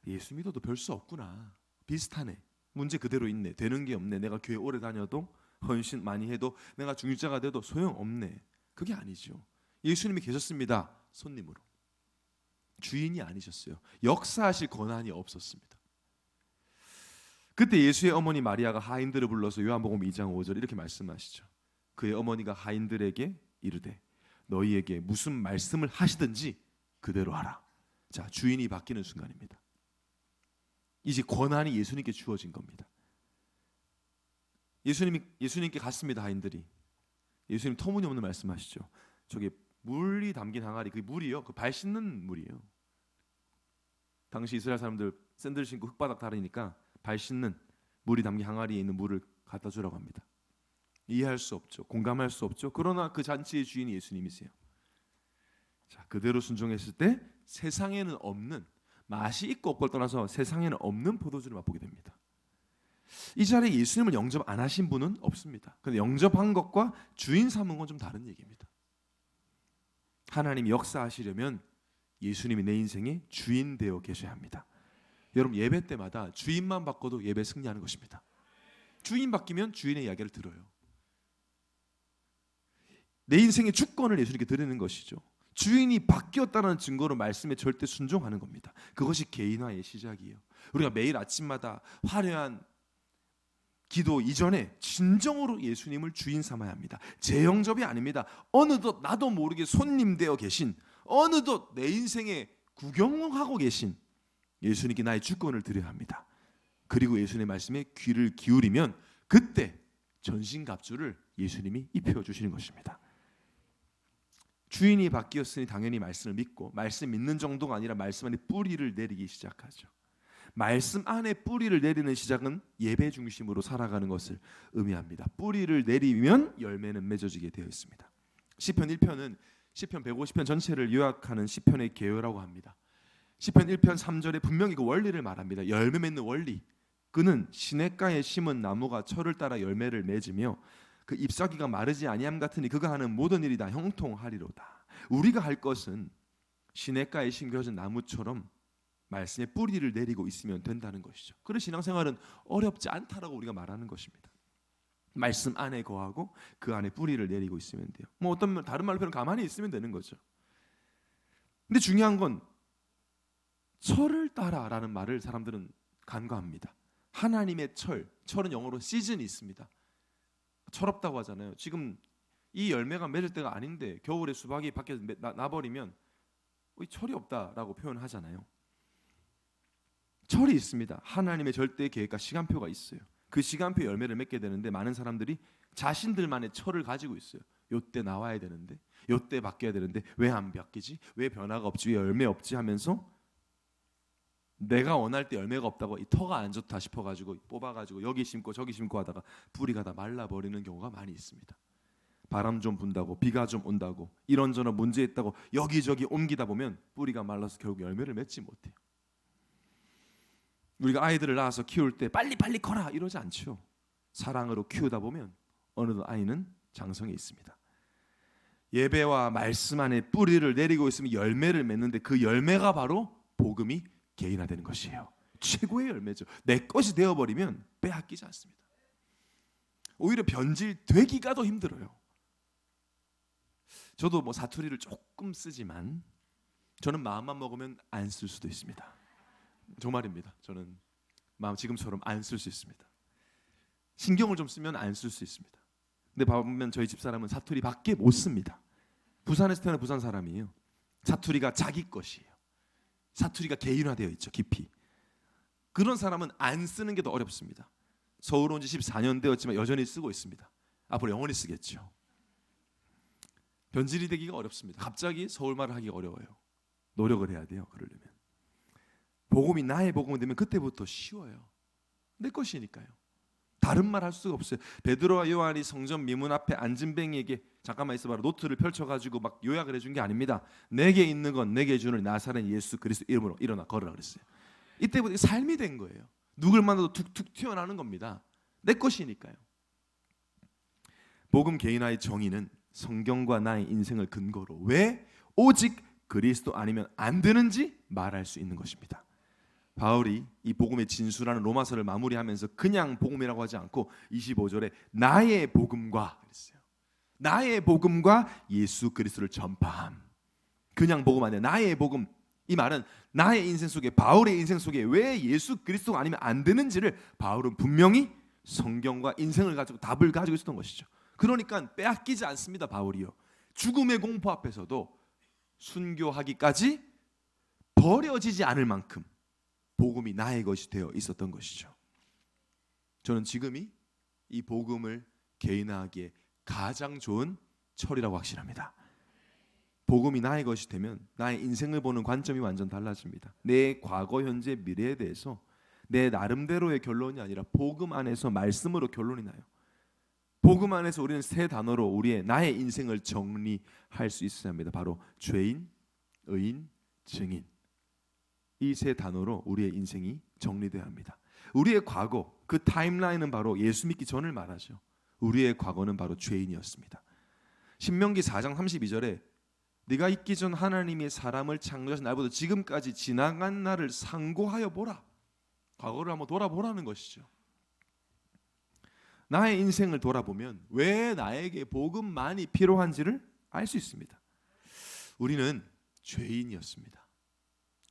예수 믿어도 별 수 없구나. 비슷하네. 문제 그대로 있네. 되는 게 없네. 내가 교회 오래 다녀도 헌신 많이 해도 내가 중직자가 돼도 소용없네. 그게 아니죠. 예수님이 계셨습니다. 손님으로. 주인이 아니셨어요. 역사하실 권한이 없었습니다. 그때 예수의 어머니 마리아가 하인들을 불러서 요한복음 2장 5절 이렇게 말씀하시죠. 그의 어머니가 하인들에게 이르되 너희에게 무슨 말씀을 하시든지 그대로 하라. 자, 주인이 바뀌는 순간입니다. 이제 권한이 예수님께 주어진 겁니다. 예수님께 갔습니다. 하인들이. 예수님 터무니없는 말씀하시죠. 저게 물이 담긴 항아리, 그 물이요, 그 발 씻는 물이에요. 당시 이스라엘 사람들 샌들 신고 흙바닥 다니니까 발 씻는 물이 담긴 항아리에 있는 물을 갖다 주라고 합니다. 이해할 수 없죠. 공감할 수 없죠. 그러나 그 잔치의 주인이 예수님이세요. 자, 그대로 순종했을 때 세상에는 없는, 맛이 있고 없고를 떠나서 세상에는 없는 포도주를 맛보게 됩니다. 이 자리에 예수님을 영접 안 하신 분은 없습니다. 그런데 영접한 것과 주인 삼은 건 좀 다른 얘기입니다. 하나님이 역사하시려면 예수님이 내 인생의 주인 되어 계셔야 합니다. 여러분 예배 때마다 주인만 바꿔도 예배 승리하는 것입니다. 주인 바뀌면 주인의 이야기를 들어요. 내 인생의 주권을 예수님께 드리는 것이죠. 주인이 바뀌었다는 증거로 말씀에 절대 순종하는 겁니다. 그것이 개인화의 시작이에요. 우리가 매일 아침마다 화려한 기도 이전에 진정으로 예수님을 주인 삼아야 합니다. 재영접이 아닙니다. 어느덧 나도 모르게 손님 되어 계신, 어느덧 내 인생에 구경하고 계신 예수님께 나의 주권을 드려야 합니다. 그리고 예수님의 말씀에 귀를 기울이면 그때 전신갑주를 예수님이 입혀주시는 것입니다. 주인이 바뀌었으니 당연히 말씀을 믿고, 말씀 믿는 정도가 아니라 말씀 안에 뿌리를 내리기 시작하죠. 말씀 안에 뿌리를 내리는 시작은 예배 중심으로 살아가는 것을 의미합니다. 뿌리를 내리면 열매는 맺어지게 되어 있습니다. 시편 1편은 시편 150편 전체를 요약하는 시편의 개요라고 합니다. 시편 1편 3절에 분명히 그 원리를 말합니다. 열매 맺는 원리. 그는 시냇가에 심은 나무가 철을 따라 열매를 맺으며 그 잎사귀가 마르지 아니함 같으니 그가 하는 모든 일이 다 형통하리로다. 우리가 할 것은 시냇가에 심겨진 나무처럼 말씀에 뿌리를 내리고 있으면 된다는 것이죠. 그래서 신앙생활은 어렵지 않다라고 우리가 말하는 것입니다. 말씀 안에 거하고 그 안에 뿌리를 내리고 있으면 돼요. 어떤 다른 말로 표현 가만히 있으면 되는 거죠. 근데 중요한 건 철을 따라라는 말을 사람들은 간과합니다. 하나님의 철은 영어로 시즌이 있습니다. 철없다고 하잖아요. 지금 이 열매가 맺을 때가 아닌데 겨울에 수박이 밖에서 나버리면 철이 없다라고 표현하잖아요. 철이 있습니다. 하나님의 절대 계획과 시간표가 있어요. 그 시간표에 열매를 맺게 되는데 많은 사람들이 자신들만의 철을 가지고 있어요. 요때 나와야 되는데, 요때 바뀌어야 되는데 왜 안 바뀌지? 왜 변화가 없지? 왜 열매 없지? 하면서 내가 원할 때 열매가 없다고 이 터가 안 좋다 싶어가지고 뽑아가지고 여기 심고 저기 심고 하다가 뿌리가 다 말라버리는 경우가 많이 있습니다. 바람 좀 분다고, 비가 좀 온다고, 이런저런 문제 있다고 여기저기 옮기다 보면 뿌리가 말라서 결국 열매를 맺지 못해요. 우리가 아이들을 낳아서 키울 때 빨리빨리 커라 이러지 않죠. 사랑으로 키우다 보면 어느덧 아이는 장성해 있습니다. 예배와 말씀 안에 뿌리를 내리고 있으면 열매를 맺는데 그 열매가 바로 복음이 개인화되는 것이에요. 최고의 열매죠. 내 것이 되어버리면 빼앗기지 않습니다. 오히려 변질되기가 더 힘들어요. 저도 뭐 사투리를 조금 쓰지만 저는 마음만 먹으면 안 쓸 수도 있습니다. 정말입니다. 저는 마음 지금처럼 안 쓸 수 있습니다. 신경을 좀 쓰면 안 쓸 수 있습니다. 근데 보면 저희 집사람은 사투리밖에 못 씁니다. 부산에서 태어난 부산 사람이에요. 사투리가 자기 것이에요. 사투리가 개인화되어 있죠. 깊이. 그런 사람은 안 쓰는 게 더 어렵습니다. 서울 온 지 14년 되었지만 여전히 쓰고 있습니다. 앞으로 영원히 쓰겠죠. 변질이 되기가 어렵습니다. 갑자기 서울말을 하기 어려워요. 노력을 해야 돼요. 그러려면. 복음이 나의 복음이 되면 그때부터 쉬워요. 내 것이니까요. 다른 말 할 수가 없어요. 베드로와 요한이 성전 미문 앞에 앉은 뱅이에게 잠깐만 있어봐라 노트를 펼쳐가지고 막 요약을 해준 게 아닙니다. 내게 있는 건 내게 주는 나사렛 예수 그리스도 이름으로 일어나 걸으라 그랬어요. 이때부터 삶이 된 거예요. 누굴 만나도 툭툭 튀어나오는 겁니다. 내 것이니까요. 복음 개인화의 정의는 성경과 나의 인생을 근거로 왜 오직 그리스도 아니면 안 되는지 말할 수 있는 것입니다. 바울이 이 복음의 진수라는 로마서를 마무리하면서 그냥 복음이라고 하지 않고 25절에 나의 복음과 그랬어요. 나의 복음과 예수 그리스도를 전파함. 그냥 복음 아니야. 나의 복음. 이 말은 나의 인생 속에 바울의 인생 속에 왜 예수 그리스도가 아니면 안 되는지를 바울은 분명히 성경과 인생을 가지고 답을 가지고 있었던 것이죠. 그러니까 빼앗기지 않습니다. 바울이요. 죽음의 공포 앞에서도 순교하기까지 버려지지 않을 만큼 복음이 나의 것이 되어 있었던 것이죠. 저는 지금이 이 복음을 개인화하기에 가장 좋은 철이라고 확신합니다. 복음이 나의 것이 되면 나의 인생을 보는 관점이 완전 달라집니다. 내 과거, 현재, 미래에 대해서 내 나름대로의 결론이 아니라 복음 안에서 말씀으로 결론이 나요. 복음 안에서 우리는 세 단어로 나의 인생을 정리할 수 있어야 합니다. 바로 죄인, 의인, 증인. 이 세 단어로 우리의 인생이 정리되어야 합니다. 우리의 과거, 그 타임라인은 바로 예수 믿기 전을 말하죠. 우리의 과거는 바로 죄인이었습니다. 신명기 4장 32절에 네가 있기 전 하나님이 사람을 창조하신 날부터 지금까지 지나간 날을 상고하여 보라. 과거를 한번 돌아보라는 것이죠. 나의 인생을 돌아보면 왜 나에게 복음만이 필요한지를 알 수 있습니다. 우리는 죄인이었습니다.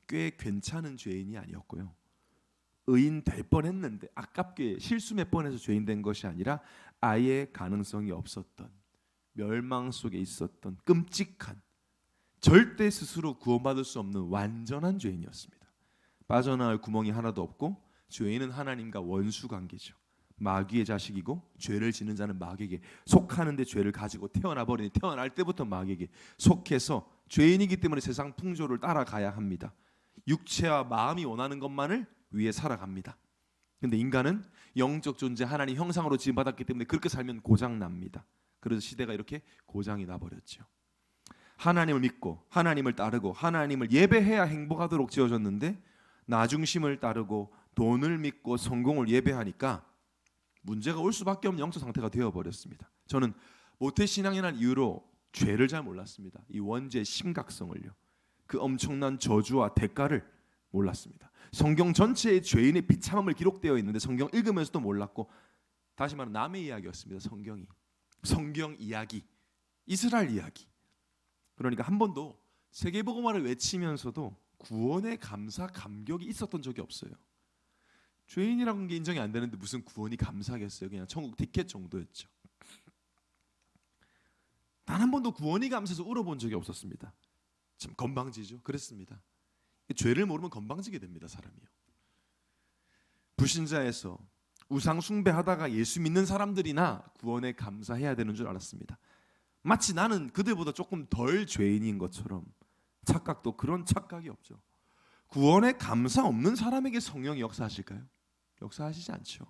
꽤 괜찮은 죄인이 아니었고요. 의인 될 뻔했는데 아깝게 실수 몇 번 해서 죄인 된 것이 아니라 아예 가능성이 없었던 멸망 속에 있었던 끔찍한 절대 스스로 구원받을 수 없는 완전한 죄인이었습니다. 빠져나갈 구멍이 하나도 없고 죄인은 하나님과 원수 관계죠. 마귀의 자식이고 죄를 지는 자는 마귀에게 속하는데 죄를 가지고 태어나 버리니 태어날 때부터 마귀에게 속해서 죄인이기 때문에 세상 풍조를 따라가야 합니다. 육체와 마음이 원하는 것만을 위해 살아갑니다. 근데 인간은 영적 존재 하나님 형상으로 지음받았기 때문에 그렇게 살면 고장납니다. 그래서 시대가 이렇게 고장이 나버렸죠. 하나님을 믿고 하나님을 따르고 하나님을 예배해야 행복하도록 지어졌는데 나중심을 따르고 돈을 믿고 성공을 예배하니까 문제가 올 수밖에 없는 영적 상태가 되어버렸습니다. 저는 모태신앙이라는 이유로 죄를 잘 몰랐습니다. 이 원죄의 심각성을요. 그 엄청난 저주와 대가를 몰랐습니다. 성경 전체에 죄인의 비참함을 기록되어 있는데 성경 읽으면서도 몰랐고 다시 말하면 남의 이야기였습니다. 성경이. 성경 이야기. 이스라엘 이야기. 그러니까 한 번도 세계복음화를 외치면서도 구원의 감사 감격이 있었던 적이 없어요. 죄인이라는 게 인정이 안 되는데 무슨 구원이 감사하겠어요. 그냥 천국 티켓 정도였죠. 단 한 번도 구원이 감사해서 울어본 적이 없었습니다. 참 건방지죠. 그랬습니다. 죄를 모르면 건방지게 됩니다. 사람이요. 불신자에서 우상 숭배하다가 예수 믿는 사람들이나 구원에 감사해야 되는 줄 알았습니다. 마치 나는 그들보다 조금 덜 죄인인 것처럼 착각도 그런 착각이 없죠. 구원에 감사 없는 사람에게 성령이 역사하실까요? 역사하시지 않죠.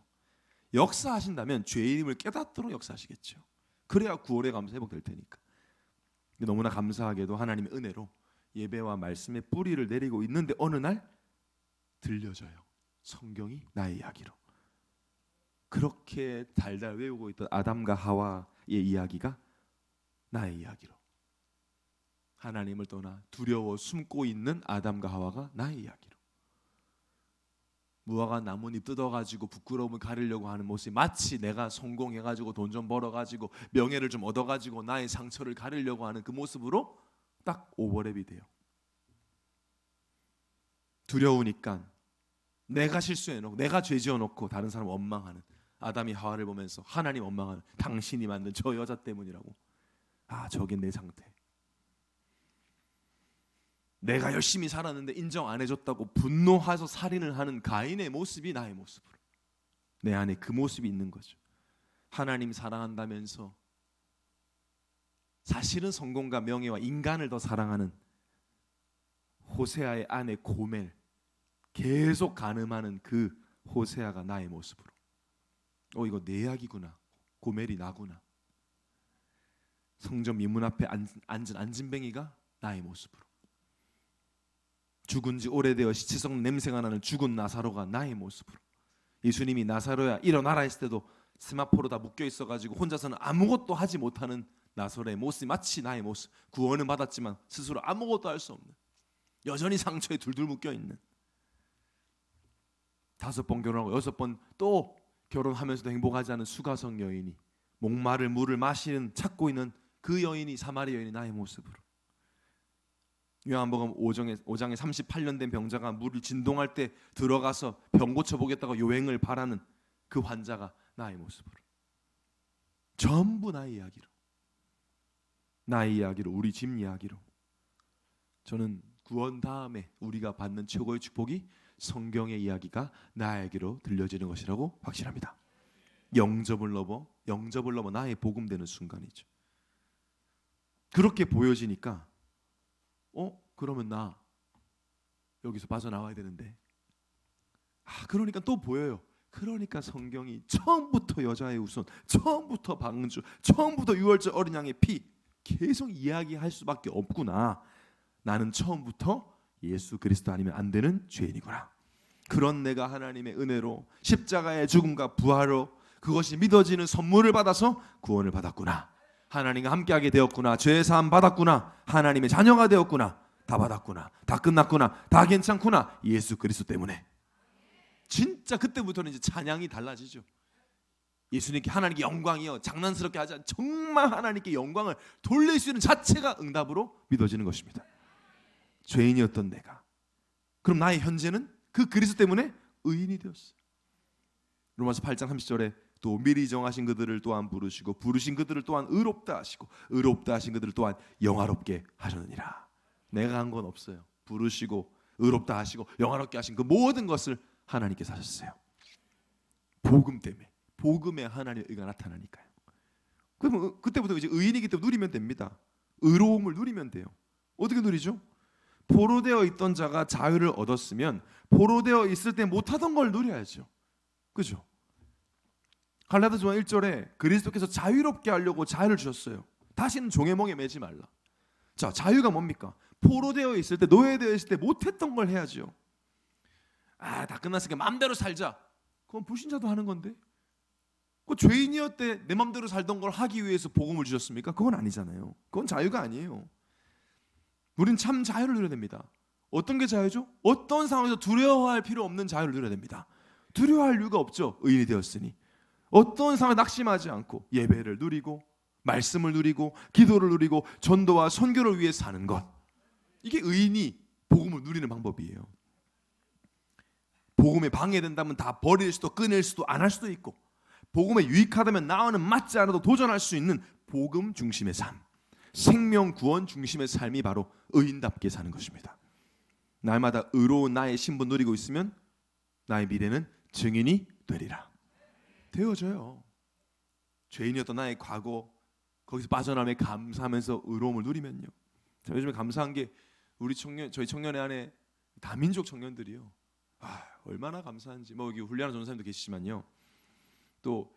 역사하신다면 죄인임을 깨닫도록 역사하시겠죠. 그래야 구원에 감사 회복될 테니까. 너무나 감사하게도 하나님의 은혜로 예배와 말씀의 뿌리를 내리고 있는데 어느 날 들려져요. 성경이 나의 이야기로. 그렇게 달달 외우고 있던 아담과 하와의 이야기가 나의 이야기로. 하나님을 떠나 두려워 숨고 있는 아담과 하와가 나의 이야기로. 무화과 나뭇잎 뜯어가지고 부끄러움을 가리려고 하는 모습이 마치 내가 성공해가지고 돈 좀 벌어가지고 명예를 좀 얻어가지고 나의 상처를 가리려고 하는 그 모습으로 딱 오버랩이 돼요. 두려우니까 내가 실수해놓고 내가 죄 지어놓고 다른 사람 원망하는 아담이 하와를 보면서 하나님 원망하는 당신이 만든 저 여자 때문이라고. 아, 저게 내 상태. 내가 열심히 살았는데 인정 안 해줬다고 분노해서 살인을 하는 가인의 모습이 나의 모습으로. 내 안에 그 모습이 있는 거죠. 하나님 사랑한다면서 사실은 성공과 명예와 인간을 더 사랑하는 호세아의 아내 고멜, 계속 간음하는 그 호세아가 나의 모습으로. 이거 내 이야기구나. 고멜이 나구나. 성전 미문 앞에 앉은 안진뱅이가 나의 모습으로. 죽은 지 오래되어 시체 썩는 냄새가 나는 죽은 나사로가 나의 모습으로. 예수님이 나사로야 일어나라 했을 때도 스마포로 다 묶여 있어가지고 혼자서는 아무것도 하지 못하는 나사로의 모습이 마치 나의 모습. 구원은 받았지만 스스로 아무것도 할 수 없는, 여전히 상처에 둘둘 묶여 있는, 5번 결혼하고 6번 또 결혼하면서도 행복하지 않은 수가성 여인이, 목마를 물을 마시는 찾고 있는 그 여인이, 사마리 여인이 나의 모습으로. 요한복음 5장에 38년 된 병자가 물을 진동할 때 들어가서 병 고쳐보겠다고 요행을 바라는 그 환자가 나의 모습으로. 전부 나의 이야기로. 나의 이야기로, 우리 집 이야기로. 저는 구원 다음에 우리가 받는 최고의 축복이 성경의 이야기가 나에게로 들려지는 것이라고 확신합니다. 영접을 넘어 나의 복음 되는 순간이죠. 그렇게 보여지니까 그러면 나 여기서 빠져나와야 되는데. 그러니까 또 보여요. 그러니까 성경이 처음부터 여자의 후손, 처음부터 방주, 처음부터 유월절 어린 양의 피 계속 이야기할 수밖에 없구나. 나는 처음부터 예수 그리스도 아니면 안 되는 죄인이구나. 그런 내가 하나님의 은혜로 십자가의 죽음과 부활로 그것이 믿어지는 선물을 받아서 구원을 받았구나. 하나님과 함께하게 되었구나. 죄 사함 받았구나. 하나님의 자녀가 되었구나. 다 받았구나. 다 끝났구나. 다 괜찮구나. 예수 그리스도 때문에. 진짜 그때부터는 이제 찬양이 달라지죠. 예수님께 하나님께 영광이요, 장난스럽게 하지 않고 정말 하나님께 영광을 돌릴 수 있는 자체가 응답으로 믿어지는 것입니다. 죄인이었던 내가, 그럼 나의 현재는 그 그리스도 때문에 의인이 되었어요. 로마서 8장 30절에 또 미리 정하신 그들을 또한 부르시고 부르신 그들을 또한 의롭다 하시고 의롭다 하신 그들을 또한 영화롭게 하셨느니라. 내가 한 건 없어요. 부르시고 의롭다 하시고 영화롭게 하신 그 모든 것을 하나님께서 하셨어요. 복음 때문에, 복음에 하나님의 의가 나타나니까요. 그러면 그때부터 이제 의인이기 때문에 누리면 됩니다. 의로움을 누리면 돼요. 어떻게 누리죠? 포로되어 있던 자가 자유를 얻었으면 포로되어 있을 때 못하던 걸 누려야죠. 그죠? 갈라디아서 1절에 그리스도께서 자유롭게 하려고 자유를 주셨어요. 다시는 종의 멍에 매지 말라. 자, 자유가 뭡니까? 포로되어 있을 때, 노예되어 있을 때 못했던 걸 해야죠. 다 끝났으니까 마음대로 살자. 그건 불신자도 하는 건데. 그 죄인이었대 내 마음대로 살던 걸 하기 위해서 복음을 주셨습니까? 그건 아니잖아요. 그건 자유가 아니에요. 우린 참 자유를 누려야 됩니다. 어떤 게 자유죠? 어떤 상황에서 두려워할 필요 없는 자유를 누려야 됩니다. 두려워할 이유가 없죠. 의인이 되었으니. 어떤 상황에 낙심하지 않고 예배를 누리고 말씀을 누리고 기도를 누리고 전도와 선교를 위해 사는 것. 이게 의인이 복음을 누리는 방법이에요. 복음에 방해된다면 다 버릴 수도 끊을 수도 안 할 수도 있고, 복음에 유익하다면 나와는 맞지 않아도 도전할 수 있는 복음 중심의 삶, 생명 구원 중심의 삶이 바로 의인답게 사는 것입니다. 날마다 의로운 나의 신분 누리고 있으면 나의 미래는 증인이 되리라. 되어져요. 죄인이었던 나의 과거 거기서 빠져나오며 감사하면서 의로움을 누리면요. 자, 요즘에 감사한 게 저희 청년회 안에 다민족 청년들이요. 얼마나 감사한지. 여기 훌리아나 전사님도 계시지만요. 또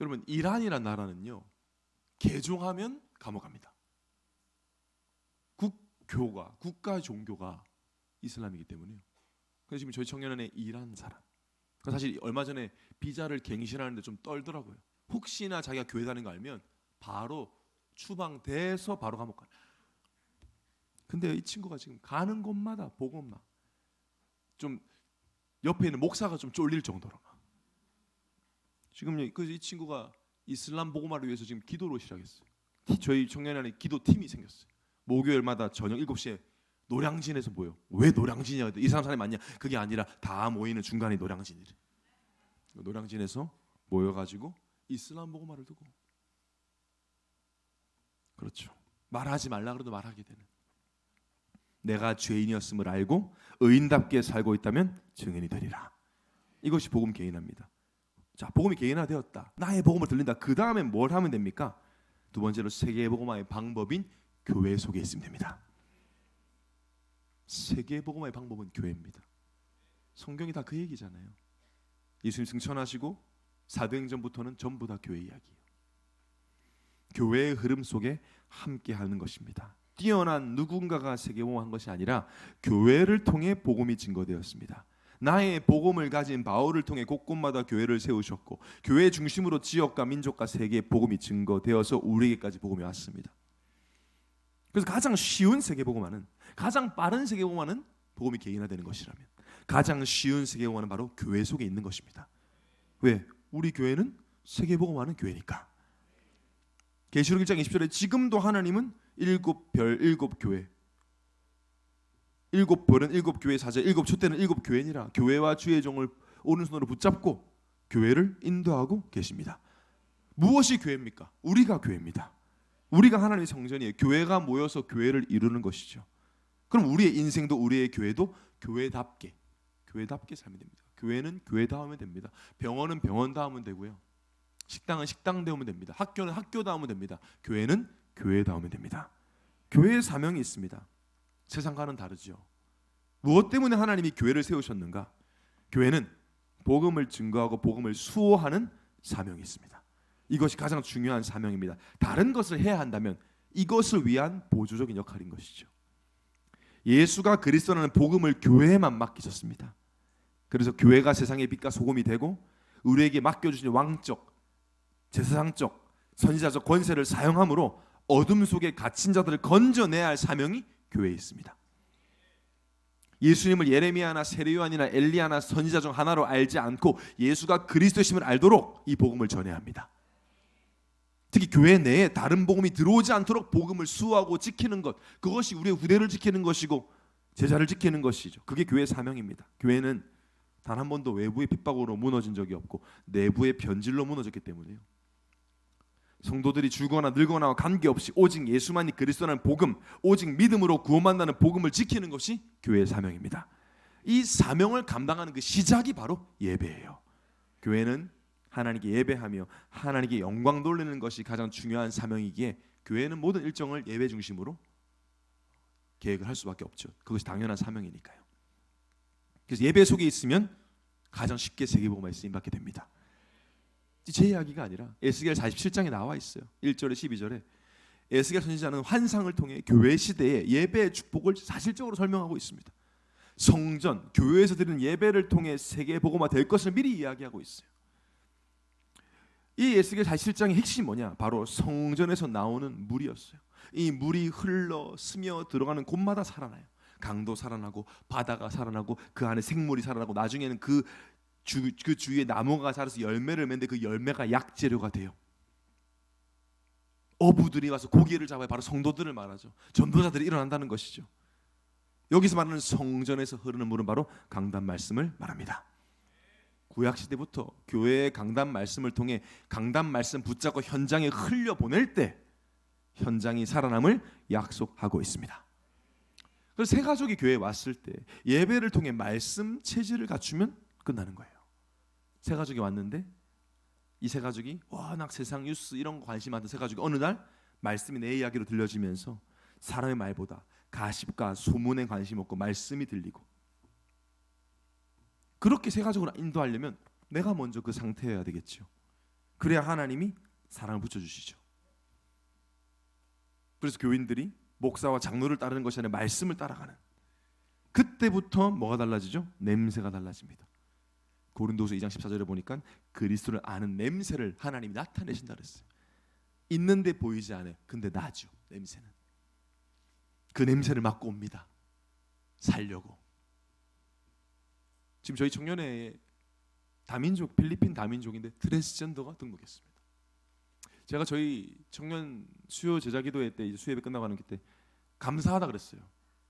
여러분 이란이란 나라는요. 개종하면 감옥 갑니다. 국가 종교가 이슬람이기 때문에요. 그래서 지금 저희 청년회 이란 사람. 사실 얼마 전에 비자를 갱신하는데 좀 떨더라고요. 혹시나 자기가 교회 다니는 거 알면 바로 추방돼서 바로 감옥 가요. 근데 이 친구가 지금 가는 곳마다 복음만 좀 옆에 있는 목사가 좀 쫄릴 정도로 지금 이 친구가 이슬람 복음화를 위해서 지금 기도를 시작했어요. 저희 청년회에 기도팀이 생겼어요. 목요일마다 저녁 7시에 노량진에서 모여. 왜 노량진이야? 이 사람이 맞냐? 그게 아니라 다 모이는 중간에 노량진이래. 노량진에서 모여가지고 이슬람 복음화를 두고 그렇죠. 말하지 말라 그래도 말하게 되는. 내가 죄인이었음을 알고 의인답게 살고 있다면 증인이 되리라. 이것이 복음 개인화입니다. 자, 복음이 개인화되었다. 나의 복음을 들린다. 그 다음에 뭘 하면 됩니까? 두 번째로 세계의 복음화의 방법인 교회 속에 있으면 됩니다. 세계의 복음화의 방법은 교회입니다. 성경이 다 그 얘기잖아요. 예수님 승천하시고 사도행전부터는 전부 다 교회 이야기예요. 교회의 흐름 속에 함께하는 것입니다. 뛰어난 누군가가 세계복음화한 것이 아니라 교회를 통해 복음이 증거되었습니다. 나의 복음을 가진 바울을 통해 곳곳마다 교회를 세우셨고 교회 중심으로 지역과 민족과 세계에 복음이 증거되어서 우리에게까지 복음이 왔습니다. 그래서 가장 쉬운 세계복음화는, 가장 빠른 세계복음화는 복음이 개인화되는 것이라면 가장 쉬운 세계복음화는 바로 교회 속에 있는 것입니다. 왜? 우리 교회는 세계복음화하는 교회니까. 계시록 1장 20절에 지금도 하나님은 7별 7교회, 7별은 7교회 사제, 7촛대는 7교회니라. 교회와 주의 종을 오른손으로 붙잡고 교회를 인도하고 계십니다. 무엇이 교회입니까? 우리가 교회입니다. 우리가 하나님의 성전이에요. 교회가 모여서 교회를 이루는 것이죠. 그럼 우리의 인생도 우리의 교회도 교회답게 살면 됩니다. 교회는 교회다우면 됩니다. 병원은 병원다우면 되고요. 식당은 식당다우면 됩니다. 학교는 학교다우면 됩니다. 교회는 교회다우면 됩니다. 교회의 사명이 있습니다. 세상과는 다르죠. 무엇 때문에 하나님이 교회를 세우셨는가? 교회는 복음을 증거하고 복음을 수호하는 사명이 있습니다. 이것이 가장 중요한 사명입니다. 다른 것을 해야 한다면 이것을 위한 보조적인 역할인 것이죠. 예수가 그리스도라는 복음을 교회에만 맡기셨습니다. 그래서 교회가 세상의 빛과 소금이 되고 우리에게 맡겨주신 왕적, 제사장적, 선지자적 권세를 사용함으로 어둠 속에 갇힌 자들을 건져내야 할 사명이 교회에 있습니다. 예수님을 예레미야나 세례요한이나 엘리야나 선지자 중 하나로 알지 않고 예수가 그리스도심을 알도록 이 복음을 전해야 합니다. 특히 교회 내에 다른 복음이 들어오지 않도록 복음을 수호하고 지키는 것, 그것이 우리의 후대를 지키는 것이고 제자를 지키는 것이죠. 그게 교회의 사명입니다. 교회는 단 한 번도 외부의 핍박으로 무너진 적이 없고 내부의 변질로 무너졌기 때문에요. 성도들이 줄거나 늙거나 관계없이 오직 예수만이 그리스도라는 복음, 오직 믿음으로 구원받는 복음을 지키는 것이 교회의 사명입니다. 이 사명을 감당하는 그 시작이 바로 예배예요. 교회는 하나님께 예배하며 하나님께 영광 돌리는 것이 가장 중요한 사명이기에 교회는 모든 일정을 예배 중심으로 계획을 할 수밖에 없죠. 그것이 당연한 사명이니까요. 그래서 예배 속에 있으면 가장 쉽게 세계복음화에 쓰임받게 됩니다. 제 이야기가 아니라 에스겔 47장에 나와 있어요. 1절에 12절에 에스겔 선지자는 환상을 통해 교회 시대의 예배의 축복을 사실적으로 설명하고 있습니다. 성전, 교회에서 드리는 예배를 통해 세계복음화 될 것을 미리 이야기하고 있어요. 이 에스겔 47장의 핵심이 뭐냐? 바로 성전에서 나오는 물이었어요. 이 물이 흘러 스며 들어가는 곳마다 살아나요. 강도 살아나고 바다가 살아나고 그 안에 생물이 살아나고 나중에는 그 주위에 나무가 자라서 열매를 맺는데 그 열매가 약재료가 돼요. 어부들이 와서 고기를 잡아야 바로 성도들을 말하죠. 전도자들이 일어난다는 것이죠. 여기서 말하는 성전에서 흐르는 물은 바로 강단 말씀을 말합니다. 구약시대부터 교회의 강단 말씀을 통해 강단 말씀 붙잡고 현장에 흘려보낼 때 현장이 살아남을 약속하고 있습니다. 그래서 새 가족이 교회에 왔을 때 예배를 통해 말씀 체질을 갖추면 끝나는 거예요. 새 가족이 왔는데 이 세 가족이 워낙 세상 뉴스 이런 거 관심 많던 세 가족이 어느 날 말씀이 내 이야기로 들려지면서 사람의 말보다 가십과 소문에 관심 없고 말씀이 들리고, 그렇게 세 가족을 인도하려면 내가 먼저 그 상태여야 되겠죠. 그래야 하나님이 사랑을 붙여주시죠. 그래서 교인들이 목사와 장로를 따르는 것이 아니라 말씀을 따라가는, 그때부터 뭐가 달라지죠? 냄새가 달라집니다. 고린도서 2장 14절에 보니까 그리스도를 아는 냄새를 하나님이 나타내신다 그랬어요. 있는데 보이지 않아요. 근데 나죠. 냄새는. 그 냄새를 맡고 옵니다. 살려고. 지금 저희 청년회에 다민족, 필리핀 다민족인데 트랜스젠더가 등록했습니다. 제가 저희 청년 수요 제자기도회 때, 이제 수요예배 끝나고 하는 때 감사하다 그랬어요.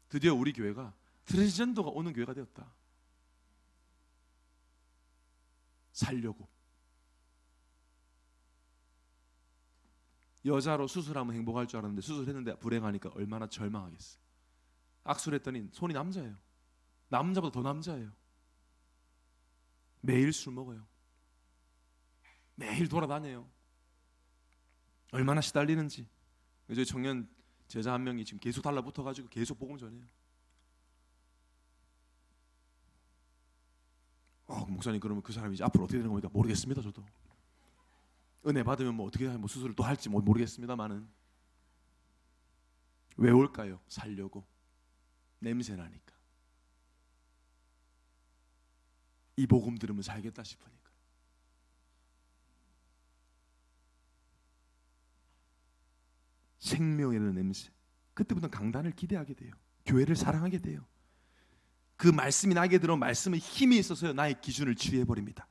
드디어 우리 교회가 트랜스젠더가 오는 교회가 되었다. 살려고. 여자로 수술하면 행복할 줄 알았는데 수술했는데 불행하니까 얼마나 절망하겠어요. 악수를 했더니 손이 남자예요. 남자보다 더 남자예요. 매일 술 먹어요. 매일 돌아다녀요. 얼마나 시달리는지. 저희 청년 제자 한 명이 지금 계속 달라붙어가지고 계속 복음 전해요. 목사님, 그러면 그 사람이 이제 앞으로 어떻게 되는 겁니까? 모르겠습니다. 저도 은혜 받으면 뭐 어떻게 뭐 수술을 또 할지 모르겠습니다만은 왜 올까요? 살려고. 냄새 나니까. 이 복음 들으면 살겠다 싶으니까. 생명에 대한 냄새. 그때부터 강단을 기대하게 돼요. 교회를 사랑하게 돼요. 그 말씀이 나에게 들어온 말씀은 힘이 있어서요, 나의 기준을 치유해버립니다.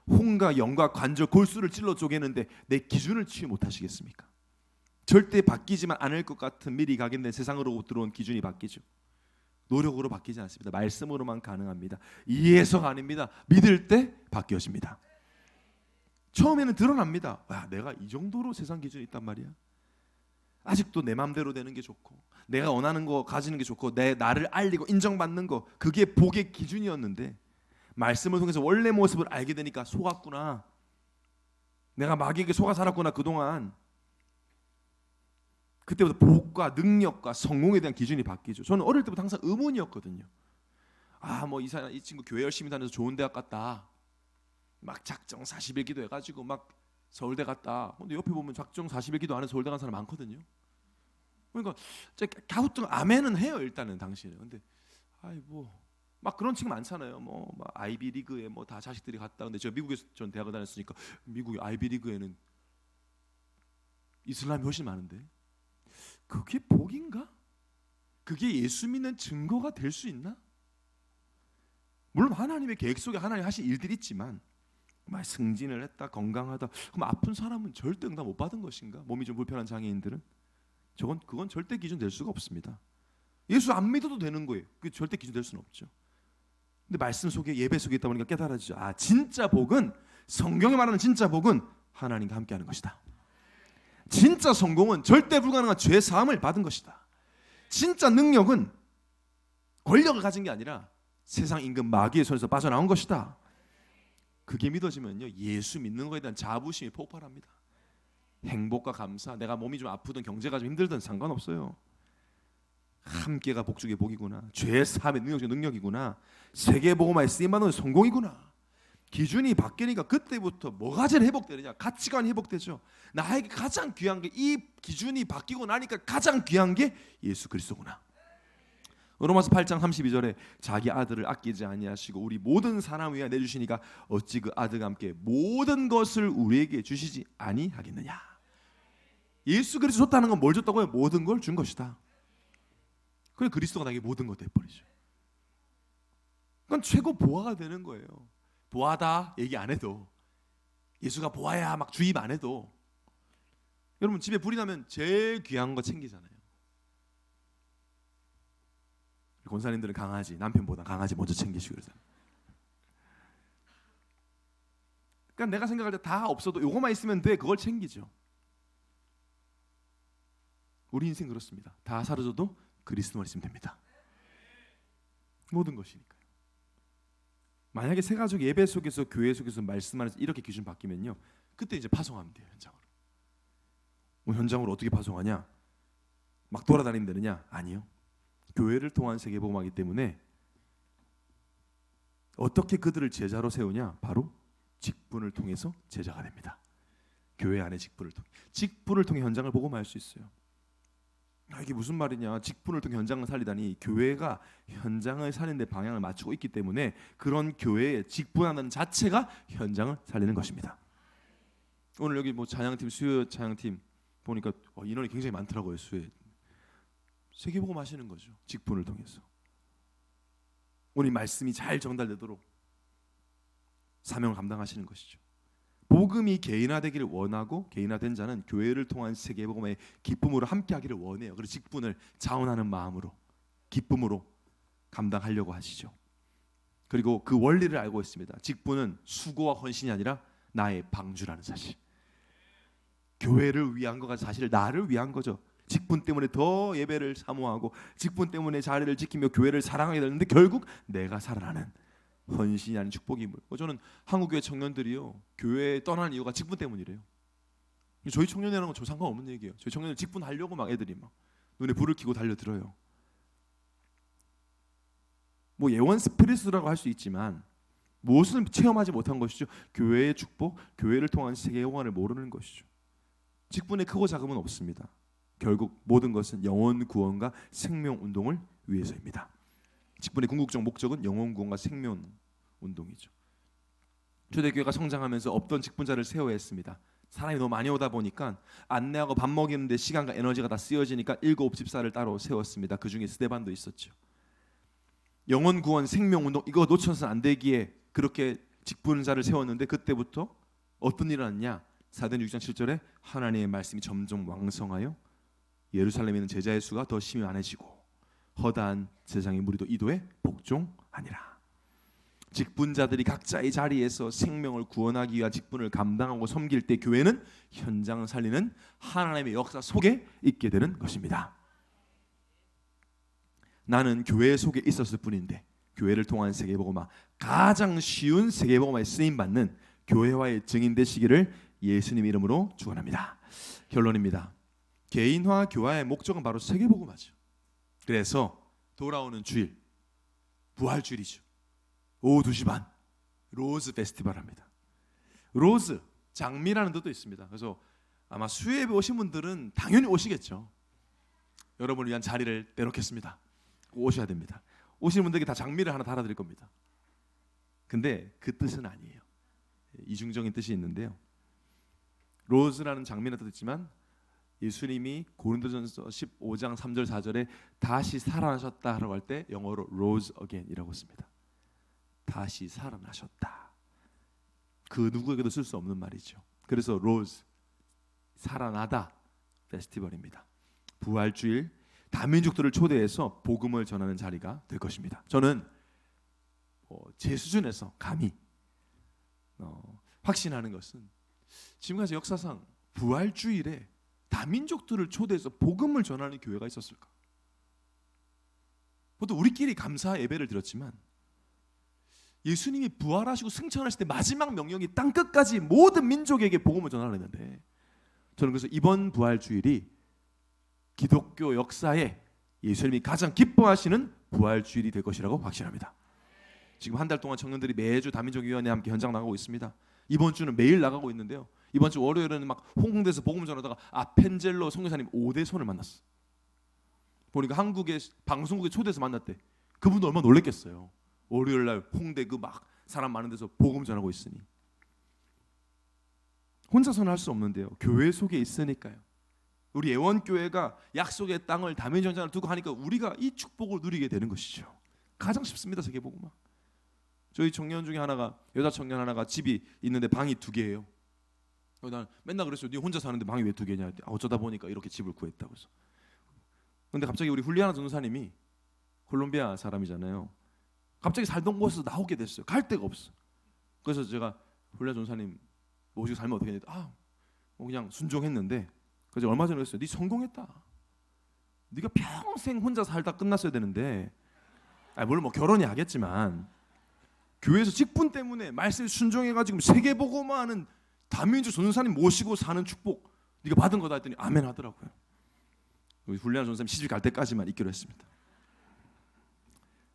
혼과 영과 관절, 골수를 찔러 쪼개는데 내 기준을 치유 못하시겠습니까? 절대 바뀌지만 않을 것 같은 미리 각인된 세상으로 들어온 기준이 바뀌죠. 노력으로 바뀌지 않습니다. 말씀으로만 가능합니다. 이해해서가 아닙니다. 믿을 때 바뀌어집니다. 처음에는 드러납니다. 내가 이 정도로 세상 기준이 있단 말이야. 아직도 내 마음대로 되는 게 좋고, 내가 원하는 거 가지는 게 좋고, 나를 알리고 인정받는 거, 그게 복의 기준이었는데 말씀을 통해서 원래 모습을 알게 되니까 속았구나. 내가 마귀에게 속아 살았구나 그동안. 그때부터 복과 능력과 성공에 대한 기준이 바뀌죠. 저는 어릴 때부터 항상 의문이었거든요. 뭐 이 친구 교회 열심히 다녀서 좋은 대학 갔다. 막 작정 40일 기도 해가지고 막 서울대 갔다. 근데 옆에 보면 작정 40일 기도 안 해서 서울대 간 사람 많거든요. 그러니까 갸우뚱 아멘은 해요 일단은 당시에는. 근데 막 그런 친구 많잖아요. 막 아이비 리그에 다 자식들이 갔다. 근데 제가 미국에서 전 대학을 다녔으니까 미국의 아이비 리그에는 이슬람이 훨씬 많은데 그게 복인가? 그게 예수 믿는 증거가 될 수 있나? 물론 하나님의 계획 속에 하나님 하신 일들이 있지만 막 승진을 했다, 건강하다. 그럼 아픈 사람은 절대 응답 못 받은 것인가? 몸이 좀 불편한 장애인들은 그건 절대 기준 될 수가 없습니다. 예수 안 믿어도 되는 거예요. 그 절대 기준 될 수는 없죠. 근데 말씀 속에, 예배 속에 있다 보니까 깨달아지죠. 진짜 복은, 성경에 말하는 진짜 복은 하나님과 함께하는 것이다. 진짜 성공은 절대 불가능한 죄 사함을 받은 것이다. 진짜 능력은 권력을 가진 게 아니라 세상 임금 마귀의 손에서 빠져나온 것이다. 그게 믿어지면요, 예수 믿는 것에 대한 자부심이 폭발합니다. 행복과 감사, 내가 몸이 좀 아프든 경제가 좀 힘들든 상관없어요. 함께가 복중의 복이구나. 죄 사함의 능력이구나. 세계복음화에 쓰임받는 성공이구나. 기준이 바뀌니까 그때부터 뭐가 제일 회복되느냐? 가치관이 회복되죠. 나에게 가장 귀한 게, 이 기준이 바뀌고 나니까 가장 귀한 게 예수 그리스도구나. 로마서 8장 32절에 자기 아들을 아끼지 아니하시고 우리 모든 사람 위하여 내주시니까 어찌 그 아들과 함께 모든 것을 우리에게 주시지 아니하겠느냐. 예수 그리스도 줬다는 건 뭘 줬다고요? 모든 걸 준 것이다. 그래 그리스도가 나에게 모든 것 돼버리죠. 그건 최고 보화가 되는 거예요. 보화다 얘기 안 해도, 예수가 보화야 막 주입 안 해도, 여러분 집에 불이 나면 제일 귀한 거 챙기잖아요. 권사님들은 강아지, 남편보다 강아지 먼저 챙기시고 그러잖아요. 그러니까 내가 생각할 때 다 없어도 요거만 있으면 돼, 그걸 챙기죠. 우리 인생 그렇습니다. 다 사라져도 그리스도만 있으면 됩니다. 모든 것이니까요. 만약에 새 가족 예배 속에서 교회 속에서 말씀 안에서 이렇게 기준 바뀌면요, 그때 이제 파송하면 돼요. 현장으로. 뭐 현장으로 어떻게 파송하냐? 막 돌아다니면 되느냐? 아니요. 교회를 통한 세계복음화이기 때문에 어떻게 그들을 제자로 세우냐? 바로 직분을 통해서 제자가 됩니다. 교회 안의 직분을 통해 현장을 복음화할 수 있어요. 이게 무슨 말이냐? 직분을 통해 현장을 살리다니, 교회가 현장을 살리는 데 방향을 맞추고 있기 때문에 그런 교회에 직분하는 자체가 현장을 살리는 것입니다. 오늘 여기 뭐 찬양팀, 수요 찬양팀 보니까 인원이 굉장히 많더라고요. 수요에 세계복음 하시는 거죠. 직분을 통해서 오늘 말씀이 잘 전달되도록 사명을 감당하시는 것이죠. 복음이 개인화되기를 원하고 개인화된 자는 교회를 통한 세계복음의 기쁨으로 함께하기를 원해요. 그래서 직분을 자원하는 마음으로, 기쁨으로 감당하려고 하시죠. 그리고 그 원리를 알고 있습니다. 직분은 수고와 헌신이 아니라 나의 방주라는 사실. 교회를 위한 거가 사실 나를 위한 거죠. 직분 때문에 더 예배를 사모하고 직분 때문에 자리를 지키며 교회를 사랑하게 되는데 결국 내가 살아나는 헌신이 아닌 축복이 물. 저는 한국교회 청년들이요, 교회에 떠나는 이유가 직분 때문이래요. 저희 청년이라는 건 저 상관없는 얘기예요. 저희 청년들 직분하려고 막 애들이 막 눈에 불을 켜고 달려들어요. 뭐 예원 스피릿이라고 할 수 있지만 무엇을 체험하지 못한 것이죠. 교회의 축복, 교회를 통한 세계 영원을 모르는 것이죠. 직분의 크고 작음은 없습니다. 결국 모든 것은 영혼 구원과 생명 운동을 위해서입니다. 직분의 궁극적 목적은 영혼 구원과 생명 운동이죠. 초대교회가 성장하면서 없던 직분자를 세워야 했습니다. 사람이 너무 많이 오다 보니까 안내하고 밥 먹이는데 시간과 에너지가 다 쓰여지니까 7 집사를 따로 세웠습니다. 그 중에 스데반도 있었죠. 영혼 구원, 생명 운동 이거 놓쳐서는 안 되기에 그렇게 직분자를 세웠는데 그때부터 어떤 일이 일어났냐? 사도행 6장 7절에 하나님의 말씀이 점점 왕성하여 예루살렘에 있는 제자의 수가 더 심히 많아지고 허다한 세상의 무리도 이도에 복종하니라. 직분자들이 각자의 자리에서 생명을 구원하기 위한 직분을 감당하고 섬길 때 교회는 현장을 살리는 하나님의 역사 속에 있게 되는 것입니다. 나는 교회 속에 있었을 뿐인데 교회를 통한 세계복음화, 가장 쉬운 세계복음화에 쓰임받는 교회화의 증인 되시기를 예수님 이름으로 축원합니다. 결론입니다. 개인화 교화의 목적은 바로 세계복음화죠. 그래서 돌아오는 주일, 부활주일이죠. 오후 2시 반 로즈 페스티벌 합니다. 로즈, 장미라는 뜻도 있습니다. 그래서 아마 수요예배 오신 분들은 당연히 오시겠죠. 여러분을 위한 자리를 내놓겠습니다. 오셔야 됩니다. 오시는 분들에게 다 장미를 하나 달아드릴 겁니다. 근데 그 뜻은 아니에요. 이중적인 뜻이 있는데요. 로즈라는 장미는 뜻 있지만 예수님이 고린도전서 15장 3절 4절에 다시 살아나셨다라고 할 때 영어로 rose again이라고 씁니다. 다시 살아나셨다. 그 누구에게도 쓸 수 없는 말이죠. 그래서 rose, 살아나다 페스티벌입니다. 부활주일, 다민족들을 초대해서 복음을 전하는 자리가 될 것입니다. 저는 제 수준에서 감히 확신하는 것은 지금까지 역사상 부활주일에 다민족들을 초대해서 복음을 전하는 교회가 있었을까? 보통 우리끼리 감사 예배를 드렸지만 예수님이 부활하시고 승천하실 때 마지막 명령이 땅끝까지 모든 민족에게 복음을 전하라 했는데, 저는 그래서 이번 부활주일이 기독교 역사에 예수님이 가장 기뻐하시는 부활주일이 될 것이라고 확신합니다. 지금 한 달 동안 청년들이 매주 다민족위원회 함께 현장 나가고 있습니다. 이번 주는 매일 나가고 있는데요. 이번 주 월요일에는 막 홍콩대에서 복음 전하다가 아펜젤로 선교사님 5대 손을 만났어. 보니까 한국의 방송국에 초대해서 만났대. 그분도 얼마나 놀랬겠어요. 월요일 날 홍대 그 막 사람 많은 데서 복음 전하고 있으니. 혼자서는 할 수 없는데요. 교회 속에 있으니까요. 우리 애원교회가 약속의 땅을 다민족 현장을 두고 하니까 우리가 이 축복을 누리게 되는 것이죠. 가장 쉽습니다. 세계복음화. 저희 청년 중에 하나가, 여자 청년 하나가 집이 있는데 방이 2개예요. 난 맨날 그랬어요. 네 혼자 사는데 방이 왜 2개냐? 어쩌다 보니까 이렇게 집을 구했다고 해서. 근데 갑자기 우리 훌리아나 전도사님이 콜롬비아 사람이잖아요. 갑자기 살던 곳에서 나오게 됐어요. 갈 데가 없어. 그래서 제가 훌리아나 전도사님 모시고 살면 어떻게 했는데 뭐 그냥 순종했는데, 그래서 얼마 전에 그랬어요. 네 성공했다. 네가 평생 혼자 살다 끝났어야 되는데, 물론 뭐 결혼이 하겠지만 교회에서 직분 때문에 말씀에 순종해가지고 세계복음화하는 다민족 전도사님 모시고 사는 축복 네가 받은 거다 했더니 아멘 하더라고요. 우리 훌리안 전도사님 시집 갈 때까지만 있기로 했습니다.